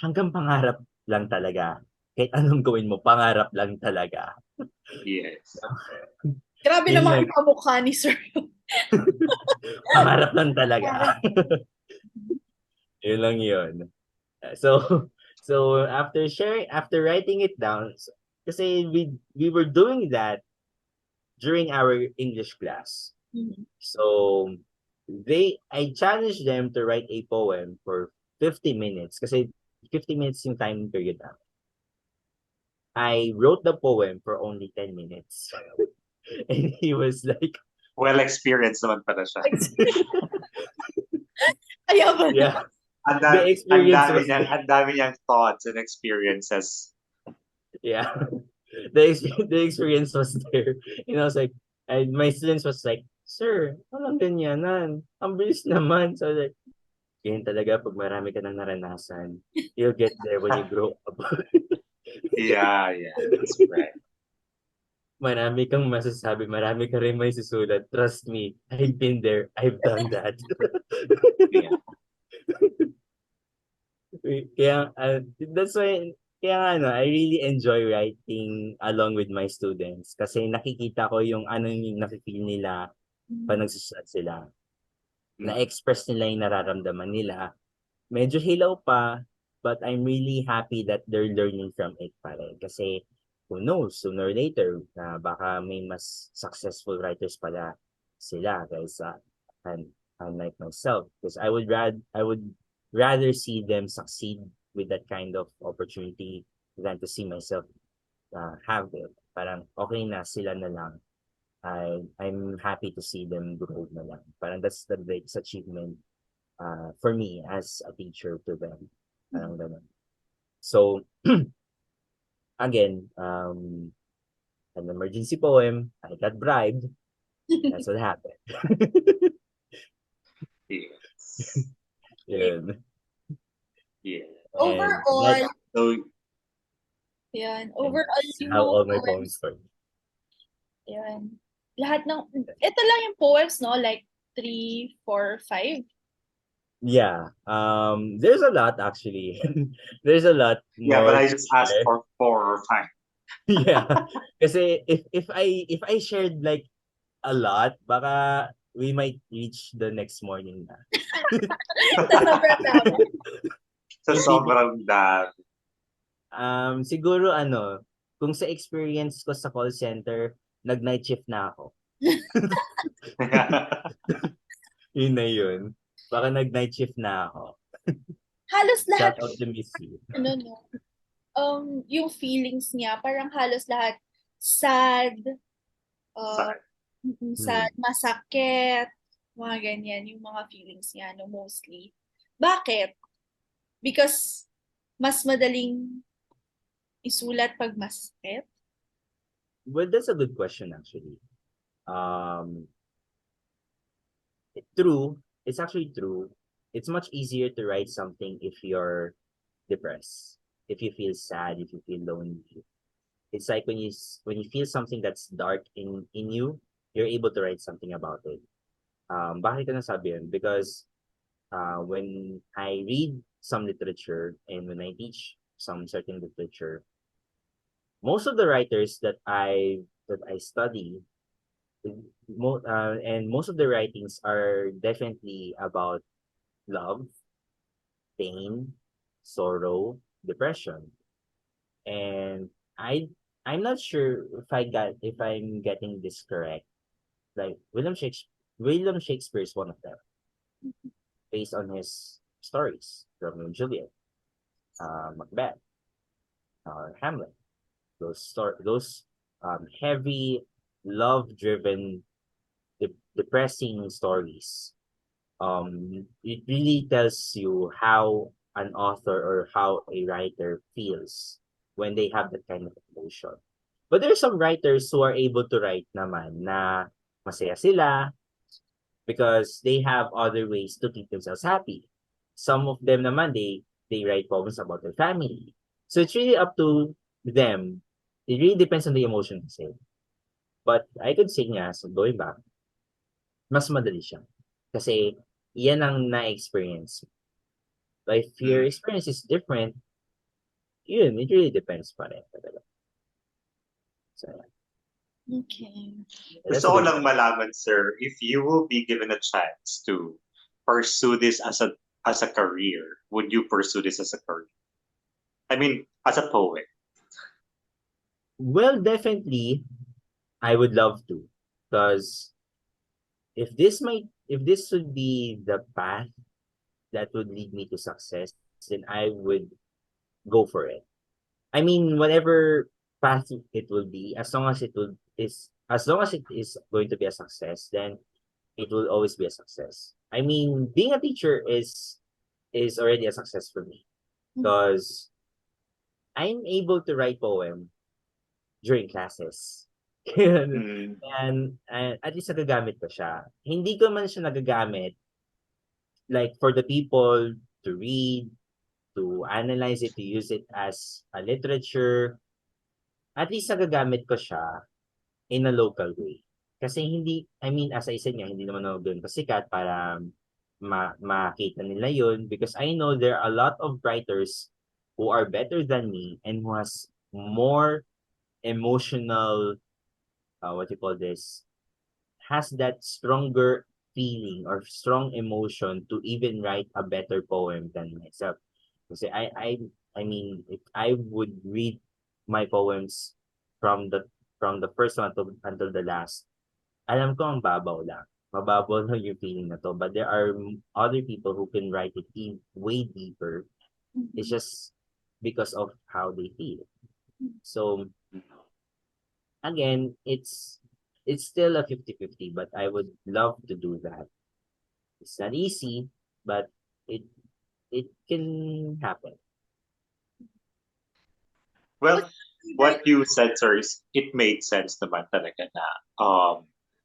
hanggang pangarap lang talaga. Kahit anong gawin mo, pangarap lang talaga. Yes. Grabe Yun naman lang. yung kamukha ni Sir. Pangarap lang talaga. Yun lang yun. So, so after writing it down, kasi we were doing that during our English class. Mhm. So, I challenged them to write a poem for 50 minutes kasi 50 minutes yung time period na. I wrote the poem for only 10 minutes. And he was like, Well experienced naman pala siya. Kaya ba? yeah, Ang the experience was ang dami niyang thoughts and experiences. yeah. The experience was there. And I was like, and my students was like, Sir, walang ganyanan. Ang bilis naman. So I was like, ganyan talaga pag marami ka nang naranasan. You'll get there when you grow up. Yeah, that's right. Marami kang masasabi, marami ka rin may susulat. Trust me, I've been there. I've done that. Yeah. Kaya, that's why, kaya nga, ano, I really enjoy writing along with my students kasi nakikita ko yung ano yung nafe-feel nila pag nagsusulat sila. Na-express nila yung nararamdaman nila. Medyo hilaw pa, but I'm really happy that they're learning from it pa rin. Kasi, who knows, sooner or later, na baka may mas successful writers pala sila kaysa and unlike myself. Because I would rather see them succeed with that kind of opportunity than to see myself have it. Parang okay na sila na lang. I'm happy to see them grow na lang. Parang that's the greatest achievement for me as a teacher to them. Parang ganun. So, again, an emergency poem, I got bribed. That's what happened. Yes. Yun. Yeah. And Overall, that's So overall yung how mga all my poems, poems were. yan. Lahat ng, ito lang yung poems, no? Like 3, 4, 5. Yeah. There's a lot actually. There's a lot yeah, but more I just asked there. for 4 or 5. Yeah. Kasi if I shared like a lot, baka we might reach the next morning na. Sa sobrang dami. Sa Hindi, sobrang dami. siguro ano, kung sa experience ko sa call center, nag-night shift na ako. Yun na yun. Baka nag-night shift na ako. Halos lahat, Shout out to Miss C. ano no, yung feelings niya, parang halos lahat sad, uh, Sakit. sad, masakit, mga ganyan, yung mga feelings niya, no, mostly. Bakit? Because mas madaling isulat pag masakit? Well, that's a good question actually. True. It's actually true. It's much easier to write something if you're depressed, if you feel sad, if you feel lonely. It's like when you feel something that's dark in you, you're able to write something about it. Bakit ko nasabi yun? Because when I read some literature and when I teach some certain literature, most of the writers that I study, and most of the writings are definitely about love, pain, sorrow, depression. And I'm not sure if I'm getting this correct. Like William Shakespeare is one of them, based on his stories, Romeo and Juliet, Macbeth, Hamlet. Those heavy, love-driven, depressing stories it really tells you how an author or how a writer feels when they have that kind of emotion. But there's some writers who are able to write naman na masaya sila because they have other ways to keep themselves happy. Some of them naman, they write poems about their family. So it's really up to them. It really depends on the emotion kasi. But I could say nga, so going back, mas madali siya. Kasi yan ang na-experience. But if your experience is different, yun, it really depends pa rin talaga. So, Okay. that's Gusto a ko good lang malaman, sir, if you will be given a chance to pursue this as a career, would you pursue this as a career? I mean, as a poet. Well, definitely, I would love to. Because if this would be the path that would lead me to success, then I would go for it. I mean, whatever path it will be, as long as it is going to be a success, then it will always be a success. I mean, being a teacher is already a success for me because I'm able to write poem during classes. Mm. And at least nagagamit ko siya. Hindi ko man siya nagagamit like for the people to read, to analyze it, to use it as a literature. At least nagagamit ko siya in a local way. Kasi hindi, I mean, as I said nga, hindi naman ako ganun kasikat para makita nila yun because I know there are a lot of writers who are better than me and who has more emotional, what you call this, has that stronger feeling or strong emotion to even write a better poem than myself. Kasi I mean, if I would read my poems from the first one until the last, alam ko ang babaw lang. Mababaw lang yung feeling na to. But there are other people who can write it way deeper. It's just because of how they feel. So, again, it's still a 50-50, but I would love to do that. It's not easy, but it it can happen. Well, what you said, sir, is it made sense naman talaga na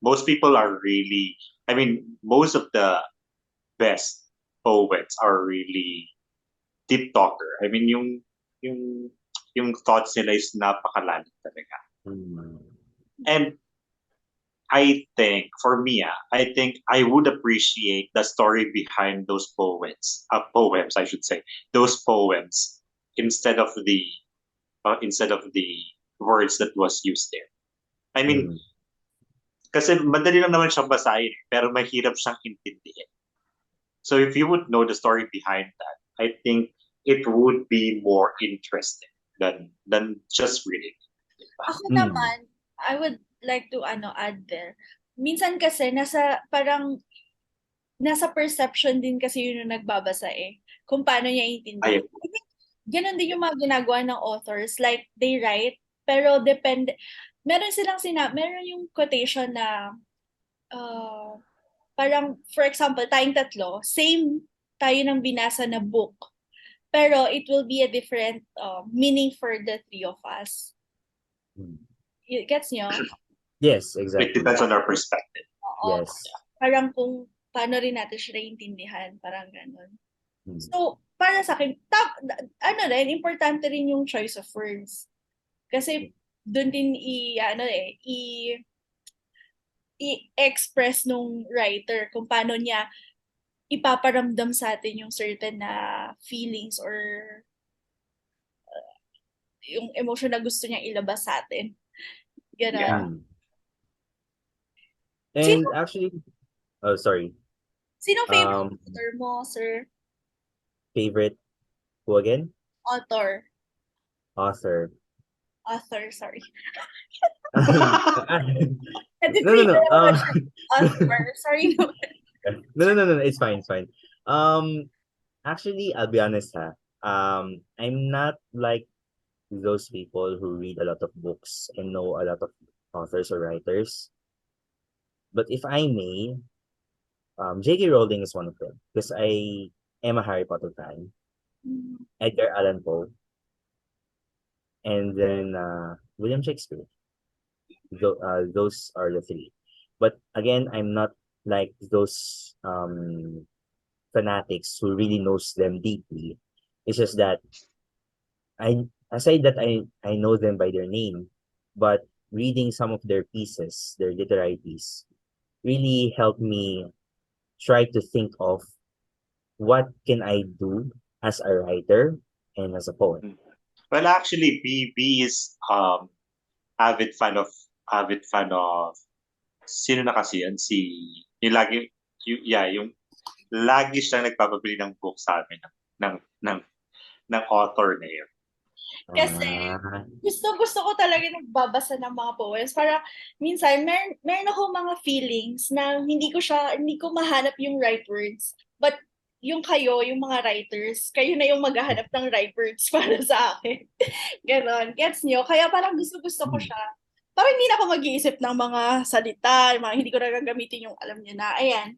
most people are really, I mean, most of the best poets are really deep talker. I mean, yung yung thoughts nila is napakalalim talaga. Mm. And I think, for me, I think I would appreciate the story behind those poems, I should say, those poems instead of the words that was used there. I mean, Mm. kasi madali lang naman siyang basahin, pero mahirap siyang intindihin. So if you would know the story behind that, I think it would be more interesting than just reading. Ako Mm. naman, I would like to add there. Minsan kasi nasa perception din kasi yun yung nagbabasa eh. Kung paano niya I intindihin. I think ganun din yung mga ginagawa ng authors. Like, they write, pero meron yung quotation na parang, for example, tayong tatlo, same tayo ng binasa na book. Pero it will be a different meaning for the three of us. Mm. Gets nyo? Yes, It exactly. depends on our perspective. Oo. Yes. Parang kung paano rin natin siya naiintindihan, parang ganun. Mm. So, para sa akin, importante rin yung choice of words. Kasi doon din i-express nung writer kung paano niya ipaparamdam sa atin yung certain na feelings or yung emotion na gusto niyang ilabas sa atin. Ganon. Yeah. Mm. And actually, oh, sorry. Sino favorite author mo, sir? Favorite who again? Author, sorry. No. Author, sorry no. No. It's fine. Actually, I'll be honest, ha. I'm not like those people who read a lot of books and know a lot of authors or writers. But if I may, J.K. Rowling is one of them because I am a Harry Potter fan. Edgar Allan Poe, and then William Shakespeare. Those are the three. But again, I'm not like those fanatics who really knows them deeply. It's just that I know them by their name, but reading some of their pieces, their literary piece, really helped me try to think of what can I do as a writer and as a poet. Well, actually, B is avid fan of avid fan of sino na kasi yan? Yung lagi yung lagi siyang nagpapabili ng book sa amin ng ng ng author na yun. Kasi Ah, gusto ko talaga nagbabasa ng mga poems. Para minsan, meron ako mga feelings na hindi ko mahanap yung right words. But yung mga writers, kayo na yung maghahanap ng right words para sa akin. Ganon. Gets nyo? Kaya parang gusto ko siya. Parang hindi na ako mag-iisip ng mga salita, mga hindi ko na gagamitin yung alam niyo na. Ayan.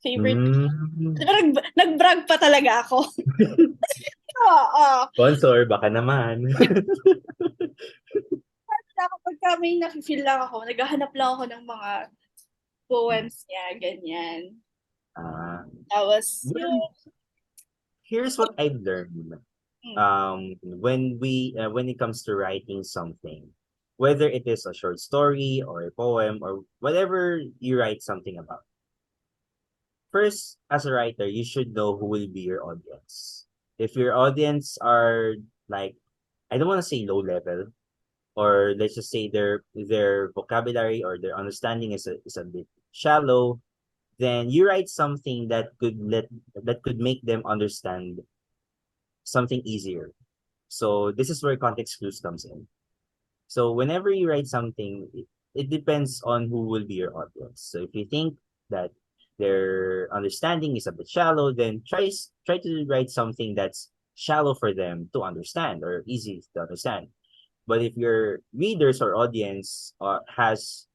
Favorite. mm, Diba nag-brag pa talaga ako? Oo. sponsor, baka naman. Kapag may nafe-feel lang ako, naghahanap lang ako ng mga poems niya, ganyan. Ah, Tapos, well, yun. here's what I've learned. When it comes to writing something, whether it is a short story or a poem or whatever you write something about, first, as a writer, you should know who will be your audience. If your audience are like, I don't want to say low level, or let's just say their vocabulary or their understanding is a bit shallow, then you write something that could make them understand something easier. So this is where context clues comes in. So whenever you write something, it depends on who will be your audience. So if you think that their understanding is a bit shallow, then try to write something that's shallow for them to understand or easy to understand. But if your readers or audience has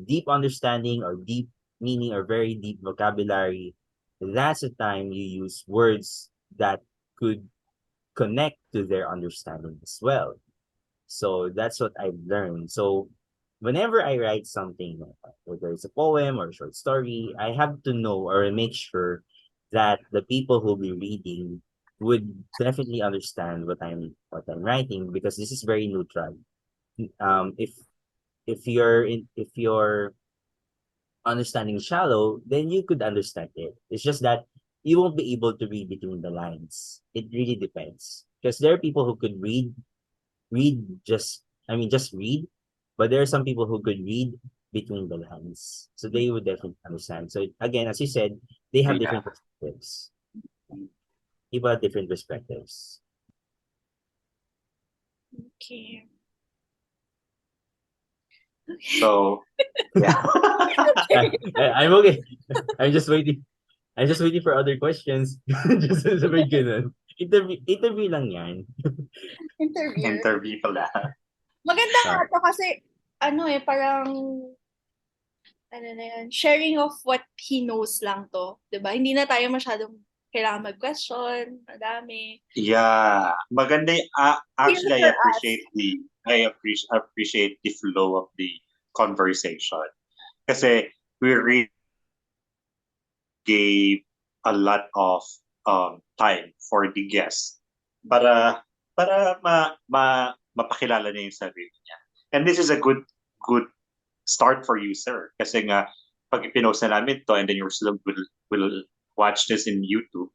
deep understanding or deep meaning or very deep vocabulary, that's the time you use words that could connect to their understanding as well. So that's what I've learned. So whenever I write something, whether it's a poem or a short story, I have to know or make sure that the people who'll be reading would definitely understand what I'm writing, because this is very neutral. If if your understanding is shallow, then you could understand it. It's just that you won't be able to read between the lines. It really depends, because there are people who could read just I mean just read, but there are some people who could read between the lines. So they would definitely understand. So again, as you said, they have Yeah. different perspectives. People have different perspectives. Okay. So, yeah. I'm okay. I'm just waiting. I'm just waiting for other questions. Just sabay ganun. Interview lang yan. Interview. Interview pala. Maganda nga to kasi, parang, sharing of what he knows lang to. 'Di ba? Hindi na tayo masyadong kailangan mag-question, madami. Yeah. Maganda actually Here for us. I appreciate the flow of the conversation. Kasi we really gave a lot of time for the guest para mapakilala niya yung sarili niya. And this is a good start for you, sir. Kasi nga, pag ipinost na namin to and then your student will watch this in YouTube,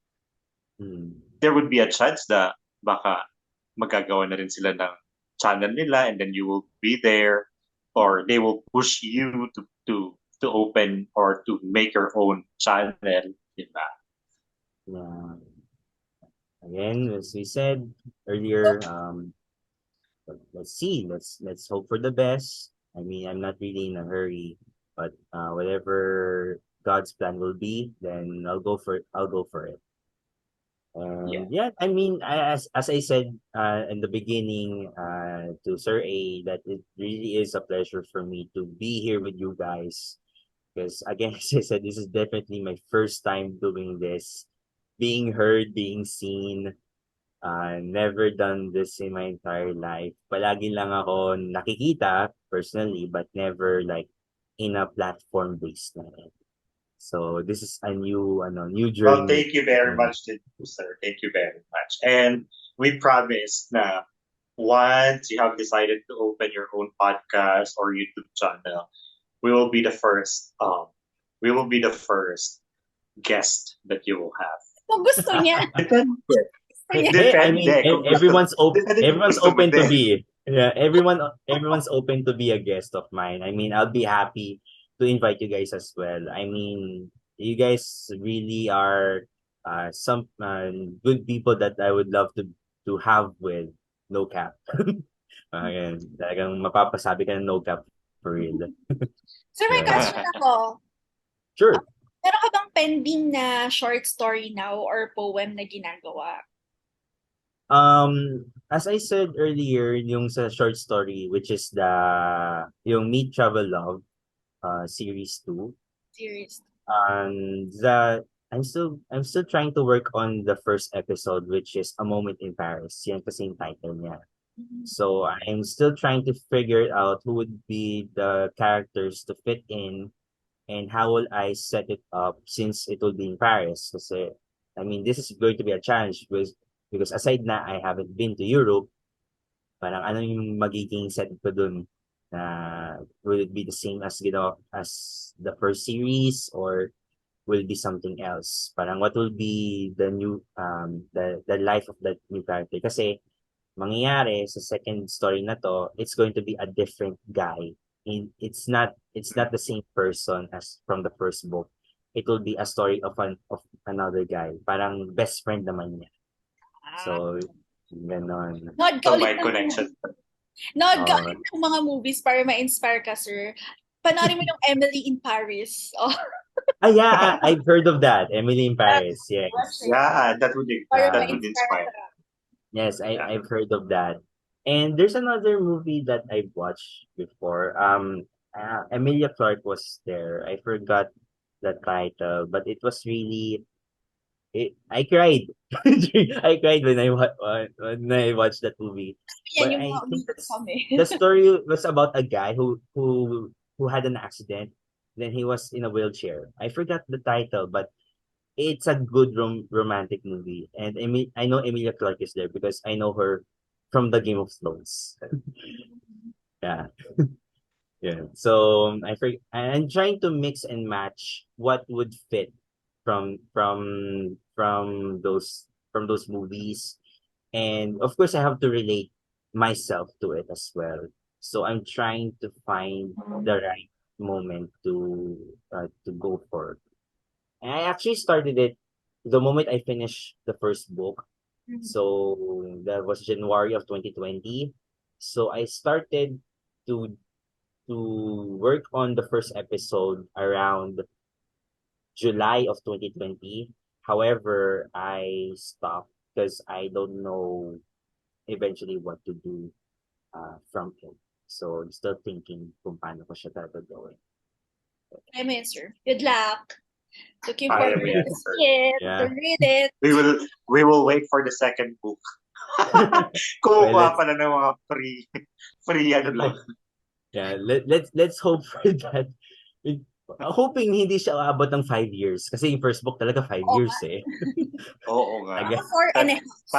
there would be a chance na baka magagawa na rin sila ng channel nila, and then you will be there, or they will push you to open or to make your own channel, diba? Yeah. Again, as we said earlier, let's see. Let's hope for the best. I mean, I'm not really in a hurry, but whatever God's plan will be, then I'll go for it. I'll go for it. And yeah, I mean, as I said in the beginning to Sir A, that it really is a pleasure for me to be here with you guys. Because again, as I said, this is definitely my first time doing this, being heard, being seen. Never done this in my entire life. Palagi lang ako nakikita personally, but never like in a platform based na rin. So this is a new Well, journey. thank you very much, sir. Thank you very much. And we promise na once you have decided to open your own podcast or YouTube channel, we will be the first. We will be the first guest that you will have. Kung gusto niya, Depende. gusto niya. Hey, I mean, Depende kung gusto. Depende kung everyone's gusto mo open to din. be. Yeah, everyone's open to be a guest of mine. I mean, I'll be happy to invite you guys as well. I mean, you guys really are some good people that I would love to have with no cap. Ayan, talagang mapapasabi ka ng no cap for real. Sir, may Yeah. question ako. Sure. Meron ka bang pending na short story now or poem na ginagawa? As I said earlier, yung sa short story, which is yung Meet Travel Love, series 2. Series. I'm still trying to work on the first episode, which is A Moment in Paris. Yan kasi yung title niya. So I'm still trying to figure out who would be the characters to fit in and how will I set it up since it will be in Paris. Kasi, I mean, this is going to be a challenge because aside na I haven't been to Europe, parang ano yung magiging set ko dun na will it be the same as as the first series or will it be something else? Parang what will be the new the life of that new character? Kasi mangyayari sa second story na to, it's going to be a different guy. It's not the same person as from the first book. It will be a story of another guy. Parang best friend naman niya. So, ganon. Nood ka So ulit my connection. Nood ka ulit ng mga movies para ma-inspire ka, sir. Panoorin mo yung Emily in Paris. Oh. Yeah, I've heard of that. Emily in Paris. Yes. Yeah, that would inspire. Yes, I've heard of that. And there's another movie that I've watched before. Emilia Clarke was there. I forgot the title, but it was really. I cried. I cried when when I watched that movie. Yan But yung I mga think umiiyak kami. the story was about a guy who had an accident. Then he was in a wheelchair. I forgot the title, but it's a good romantic movie. And I know Emilia Clarke is there because I know her from the Game of Thrones. Yeah. Yeah. So I'm trying to mix and match what would fit from those movies. And of course I have to relate myself to it as well. So I'm trying to find the right moment to go for. And I actually started it the moment I finished the first book. So that was January of 2020. So I started to to work on the first episode around July of 2020. However, I stopped because I don't know eventually what to do from it. So I'm still thinking kung paano ko siya talaga gawin. I'm in, sir. Good luck. Looking I forward am in, to sir. see it, Yeah. to read it. We will wait for the second book. Kumukuha Well, pala ng mga free ano lang. Yeah, let's hope for that. Hoping hindi siya aabot ng 5 years kasi yung first book talaga 5 Oo years eh. Oo nga. Aga- 4.5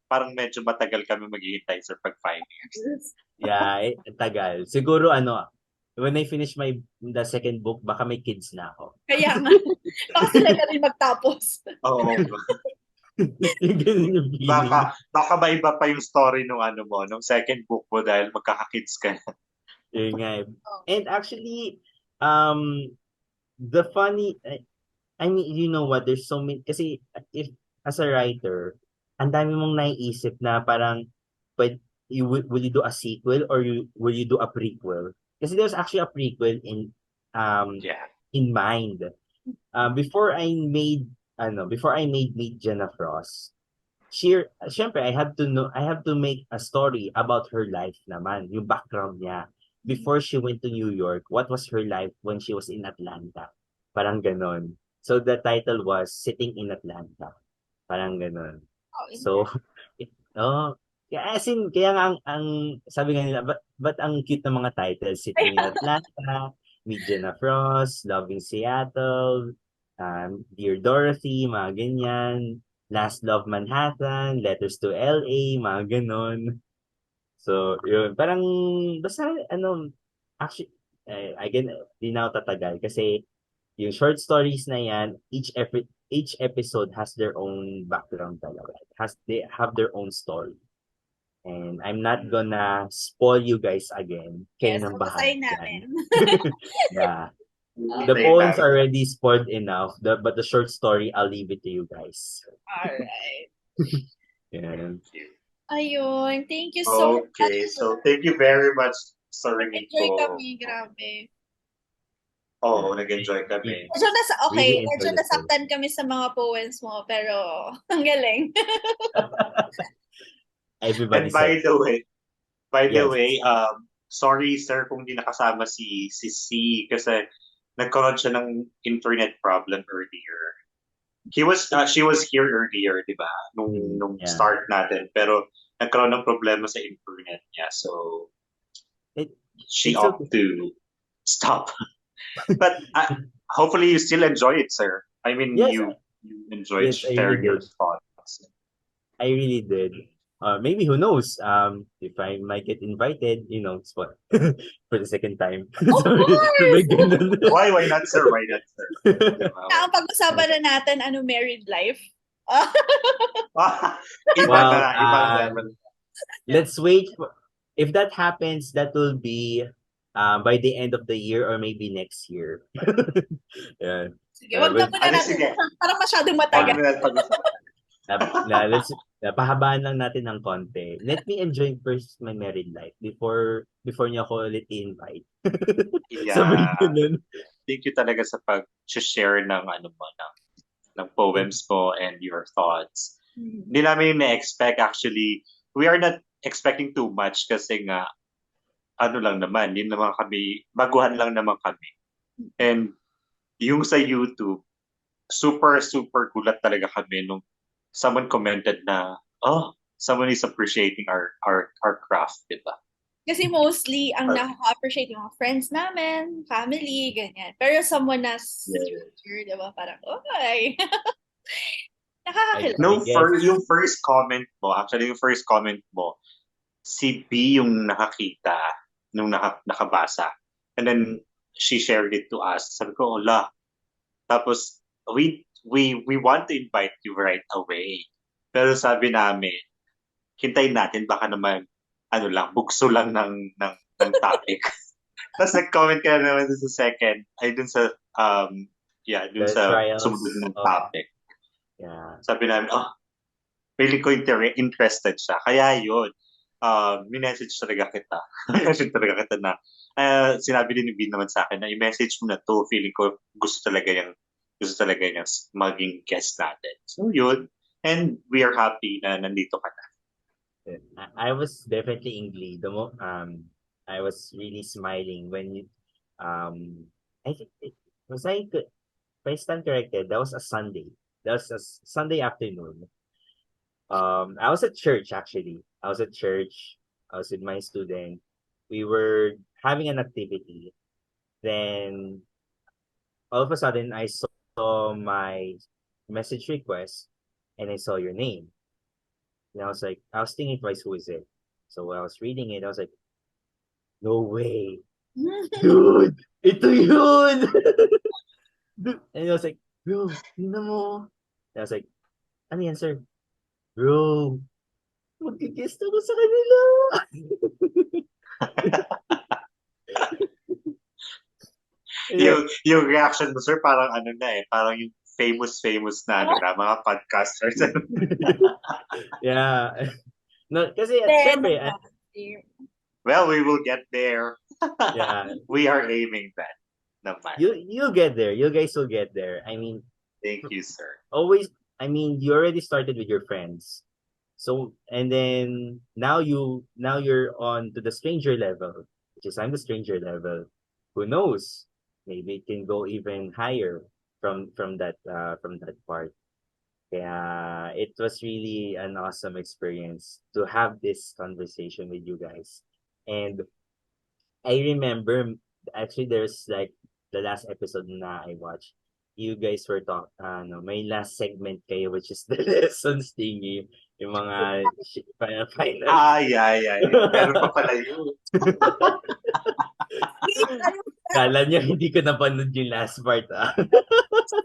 Parang medyo matagal kami maghihintay sir pag 5 years. Yeah, tagal. Siguro when I finish the second book, baka may kids na ako. Kaya nga. Baka sila na rin magtapos. Oo. Yung ganun yung feeling. Baka may iba pa yung story nung nung second book mo dahil magkaka-kids ka na. Yun nga. And actually, the funny, I mean, you know what, there's so many, kasi if, as a writer, ang dami mong naiisip na parang, but will you do a sequel or will you do a prequel? Kasi there's actually a prequel in mind. Before I made Meet Jenna Frost, syempre I have to make a story about her life naman, yung background niya. before she went to New York, what was her life when she was in Atlanta? Parang ganon. So the title was Sitting in Atlanta. Parang ganon. Oh, So, oh, as in, kaya nga ang sabi nga nila, but ang cute ng mga titles, Sitting in Atlanta, Meet Jenna Frost, Loving Seattle, Dear Dorothy, mga ganyan, Last Love Manhattan, Letters to LA, mga ganon. So, yun, parang, basta, actually, again, di na ako tatagal kasi yung short stories na yan, each episode has their own background talaga. They have their own story. And I'm not gonna spoil you guys again. Kayo yes, nang babasahin bahala namin. dyan. Yeah. Okay. The poems are already spoiled enough, but the short story, I'll leave it to you guys. Alright. Yeah. Ayun, thank you so much. Okay, so thank you very much sa ringing Nag-enjoy ko. kami, grabe. Oo, nag-enjoy kami. Really enjoyed Medyo the nasaktan kami sa mga poems mo, pero ang galing. Everybody And by said, the yes. way, sorry sir kung di nakasama si C kasi nagkaroon siya ng internet problem earlier. She was here earlier, di ba? Nung Yeah. start natin, pero nagkaroon ng problema sa internet niya. So she it's opted to stop. But hopefully you still enjoy it, sir. I mean, Yes, you enjoyed yes, I sharing really your did. thoughts. I really did. Maybe who knows? If I might get invited, for the second time. Of course! Ganun. Why not, sir? Why not, sir? Ang pag-usapan na natin, married life. Ibang Well, level. let's wait. If that happens, that will be by the end of the year or maybe next year. Yeah. Sige, wag na But muna natin. sige. Parang masyadong Wag matagal. na natin pag-usapan. let's pahabaan lang natin ng konti. Let me enjoy first my married life before niyo ako ulit i-invite. Sabi Yeah. ganun. Thank you talaga sa pag-share ng ng poems mo and your thoughts. Hindi namin na-expect actually. We are not expecting too much kasi nga lang naman, yun naman kami, baguhan lang naman kami. And yung sa YouTube, super gulat talaga kami nung someone commented na, someone is appreciating our craft, di ba? Kasi mostly, ang nakaka-appreciate yung mga friends namin, family, ganyan. Pero someone na stranger, di ba? Parang, okay. Nakakakilig. No, yung first comment mo, si B yung nakakita, nung nakabasa. And then, she shared it to us. Sabi ko, hola. Tapos, we want to invite you right away. Pero sabi namin, hintayin natin, baka naman, bugso lang ng topic. Tapos nag-comment ka na naman dun sa second, dun sa, dun sa sumunod ng topic. Yeah. Sabi namin, feeling ko interested siya. Kaya yun, minessage talaga kita. Minessage talaga kita na, sinabi din ni Vin naman sa akin na i-message mo na to, feeling ko gusto talaga niya maging guest natin. So yun, and we are happy na nandito ka na. I was definitely in glee. I was really smiling when you, I think if I stand corrected, that was a Sunday. That was a Sunday afternoon. I was at church actually. I was with my student. We were having an activity. Then all of a sudden I saw my message request and I saw your name. And I was thinking twice, who is it? So when I was reading it, I was like, no way. Dude, ito yun! And I was like, bro, tingnan mo. And I was like, ano yan, sir? Bro, mag-guest ako sa kanila. Yung reaction mo, sir, parang parang yung famous na mga podcasters. Yeah. No, kasi syempre, well, we will get there. Yeah. We are aiming that naman. You'll get there. You guys will get there. I mean, thank you, sir. You already started with your friends. So, and then now you're on to the stranger level. which is I'm the stranger level. Who knows? Maybe it can go even higher from that part. Yeah, it was really an awesome experience to have this conversation with you guys. And I remember actually there's like the last episode na I watched. You guys were no, may last segment kayo which is the lessons thingy, yung mga final. Yeah. Meron pa pala yun. Kala niyo hindi ko napanood yung last part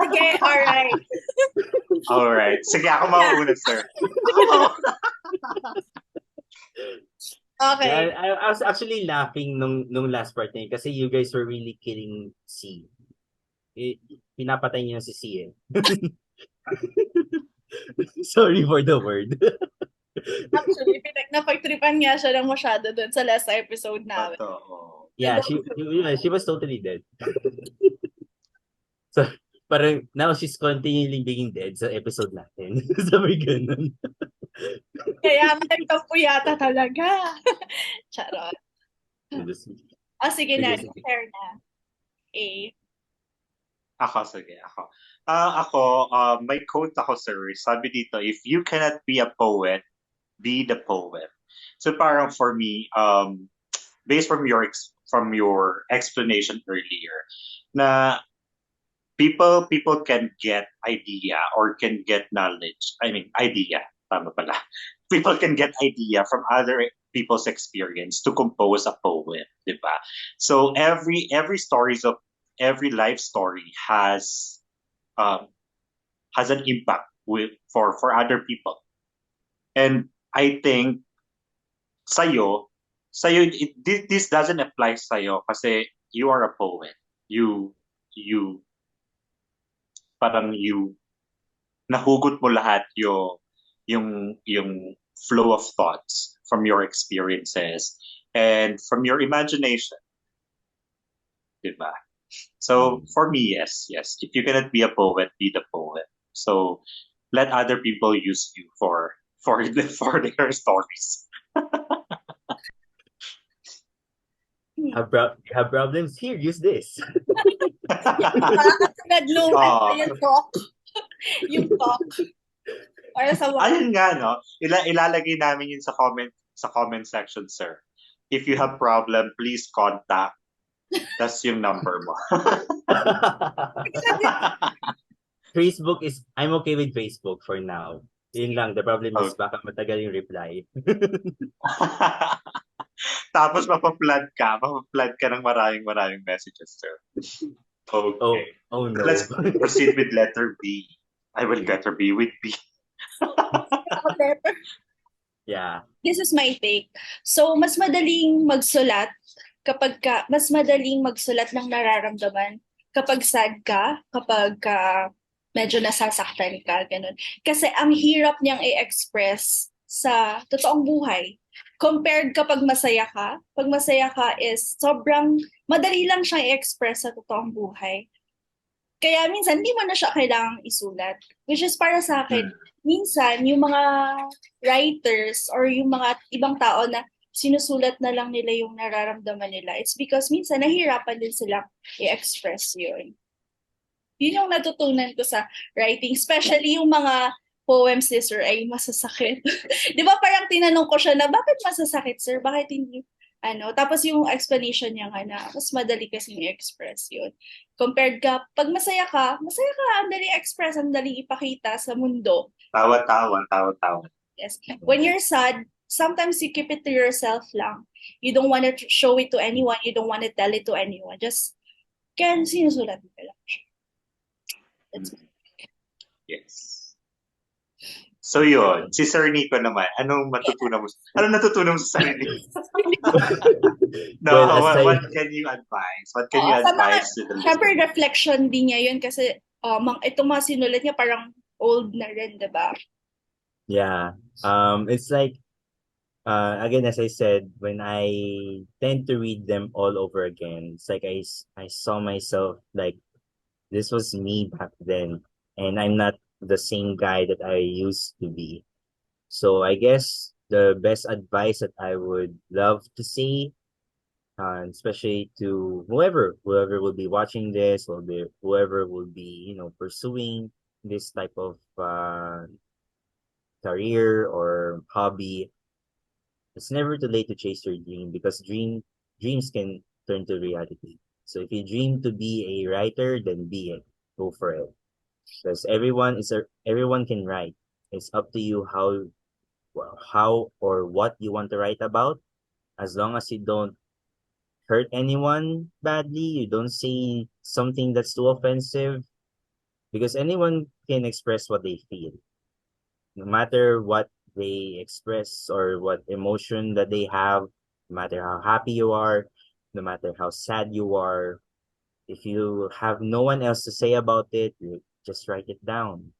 Okay, alright. Alright. Sige, ako mauuna, sir. Okay. Yeah, I was actually laughing nung last part niya kasi you guys were really killing C. Pinapatay niyo si C eh. Sorry for the word. Actually, napagtripan nga siya ng masyado dun sa last episode namin. Totoo. Yeah, she was totally dead. So, parang now she's continually being dead sa episode natin. Sabi ganun. Kaya nagtampo yata talaga. Charot. Sige na, share na. Sige, ako. May quote ako, sir. Sabi dito, if you cannot be a poet, be the poet. So parang for me, based from your explanation earlier, na people can get idea or can get knowledge. I mean, idea. Tama pala. People can get idea from other people's experience to compose a poem, diba? So every life story has an impact for other people. And I think this doesn't apply sa'yo kasi you are a poet. You nahugot mo lahat yung flow of thoughts from your experiences and from your imagination. Diba? So for me, yes. If you cannot be a poet, be the poet. So let other people use you for their stories. Have problems here? Use this. Yung talk. Yung talk. Para sa Ayun nga, no? Ilalagay namin yun sa comment section, sir. If you have problem, please contact. That's yung number mo. Facebook I'm okay with Facebook for now. Yun lang, the problem is baka matagal yung reply. Tapos mapaplood ka ng maraming messages, sir. Okay. Oh no. Let's proceed with letter B. I will letter B with B. Yeah. This is my take. So, mas madaling magsulat ng nararamdaman kapag sad ka, kapag medyo nasasaktan ka, ganun. Kasi ang hirap niyang i-express sa totoong buhay. Compared kapag masaya ka, pag masaya ka is sobrang madali lang siyang i-express sa totoong buhay. Kaya minsan, hindi mo na siya kailangang isulat. Which is para sa akin, minsan, yung mga writers or yung mga ibang tao na sinusulat na lang nila yung nararamdaman nila, it's because minsan nahihirapan din silang i-express yun. Yun yung natutunan ko sa writing, especially yung mga poems ni Sir ay masasakit. Di ba parang tinanong ko siya na, bakit masasakit, Sir? Bakit hindi? Tapos yung explanation niya nga na, mas madali kasi i-express yun. Compared ka, pag masaya ka, ang dali i-express, ang dali ipakita sa mundo. Tawa. Yes. When you're sad, sometimes you keep it to yourself lang. You don't want to show it to anyone. You don't want to tell it to anyone. Just, kaya sinusulat mo lang siya. Yes. So yun, si Sir Nico naman, anong natutunan mo sa sarili? What can you advise? What can you advise to the listeners? Siyempre, reflection din niya yun kasi itong mga sinulat niya parang old na rin, diba? Yeah. It's like, again, as I said, when I tend to read them all over again, it's like I saw myself like, this was me back then, and I'm not the same guy that I used to be. So I guess the best advice that I would love to say especially to whoever will be watching this, whoever will be, pursuing this type of career or hobby. It's never too late to chase your dream because dreams can turn to reality. So if you dream to be a writer, then be it. Go for it. Because everyone can write. It's up to you how or what you want to write about. As long as you don't hurt anyone badly, you don't say something that's too offensive, because anyone can express what they feel. No matter what they express or what emotion that they have, no matter how happy you are, no matter how sad you are, if you have no one else to say about it, you just write it down.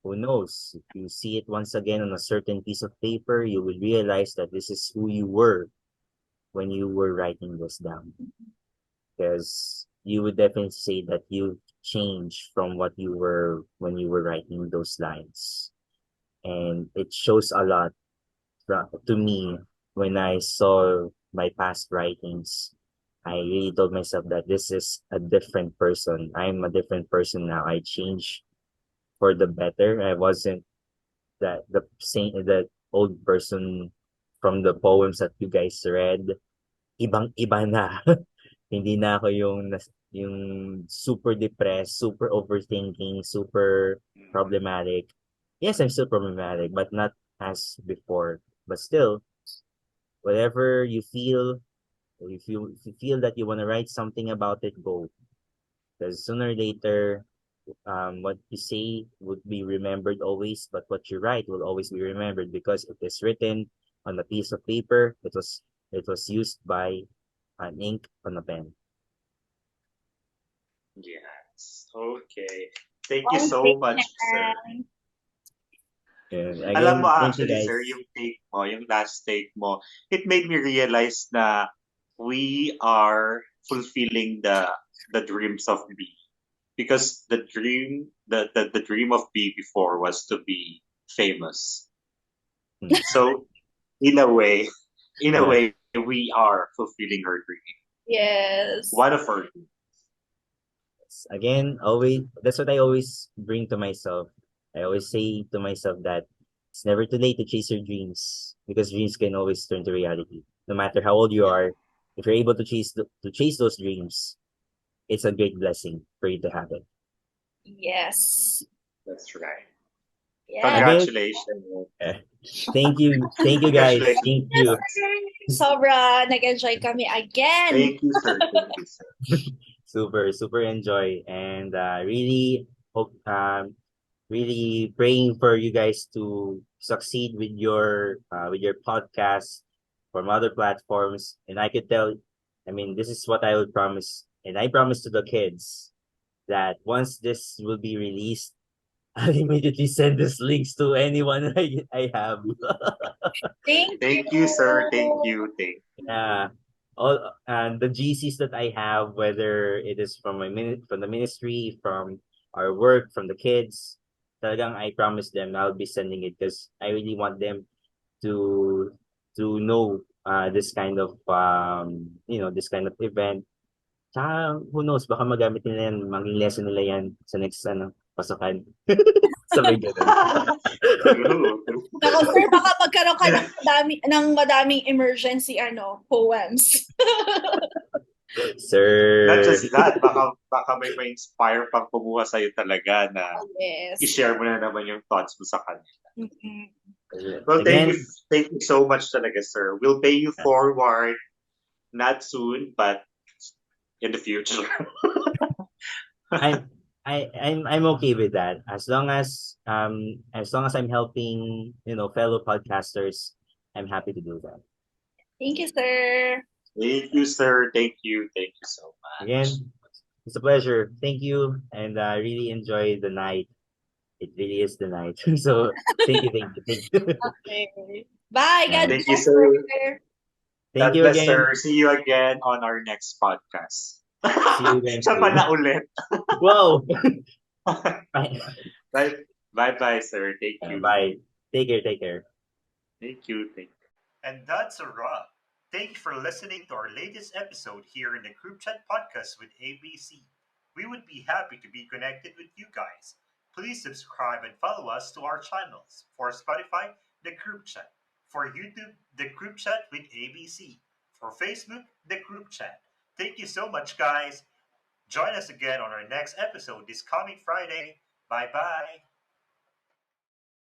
Who knows? If you see it once again on a certain piece of paper, you will realize that this is who you were when you were writing this down. Because you would definitely say that you changed from what you were when you were writing those lines. And it shows a lot to me when I saw my past writings. I really told myself that this is a different person. I'm a different person now. I changed for the better. I wasn't that old person from the poems that you guys read. Ibang-iba na. Hindi na ako yung super depressed, super overthinking, super problematic. Yes, I'm still problematic, but not as before. But still, whatever you feel, if you feel that you want to write something about it, go. Because sooner or later, what you say would be remembered always, but what you write will always be remembered because it is written on a piece of paper. It was used by an ink on a pen. Yes. Okay. Thank you One so thing much, sir. And Alam mo, again, thank you actually, sir, guys. yung take mo, yung last take mo, it made me realize na we are fulfilling the dreams of B. Because the dream of B before was to be famous. Hmm. So in a way, Yeah. we are fulfilling her dream. Yes. One of her dreams. Again, always that's what I always bring to myself. I always say to myself that it's never too late to chase your dreams because dreams can always turn to reality. No matter how old you Yeah, are, if you're able to chase those dreams, it's a great blessing for you to have it. Yes. that's right. Yeah. Again, Congratulations. thank you guys, Congratulations. thank you. Sobra, nag-enjoy kami again. Thank you, sir. Thank you, sir. Super enjoy, and really hope really praying for you guys to succeed with your podcast from other platforms. And I could tell, I mean, this is what I would promise, and I promise to the kids that once this will be released, I'll immediately send these links to anyone I have. Thank Thank you, sir. Thank you. you. Thank Yeah. All and the GCs that I have, whether it is from from the ministry, from our work, from the kids, talagang I promise them I'll be sending it because I really want them to know this kind of this kind of event. Tsaka, who knows, baka magamit nila yan, maging lesson nila yan sa next pasukan. Sabay ganun. True. Nako, sir, baka magkaroon ka ng madaming emergency poems. Not Sir. just that, baka may ma-inspire pang kumuha sa'yo talaga na Yes. i-share mo na naman yung thoughts mo sa kanya. Mm-mm. Well, Again, thank you so much talaga, sir. We'll pay you forward, not soon, but in the future. I'm okay with that. As long as I'm helping, fellow podcasters, I'm happy to do that. Thank you, sir. Thank you, sir. Thank you. Thank you so much. Again, it's a pleasure. Thank you, and I really enjoy the night. It really is the night. So thank you. Okay. Bye. God Thank you, bless, sir. sir. Thank God you bless, again. sir. See you again on our next podcast. See you again Siya pa soon. na ulit. Wow. Bye. Bye, sir. Thank you. Bye. Take care. Thank you. And that's a wrap. Thank you for listening to our latest episode here in the Group Chat podcast with ABC. We would be happy to be connected with you guys. Please subscribe and follow us to our channels. For Spotify, the Group Chat. For YouTube, the Group Chat with ABC. For Facebook, the Group Chat. Thank you so much, guys. Join us again on our next episode this coming Friday. Bye bye.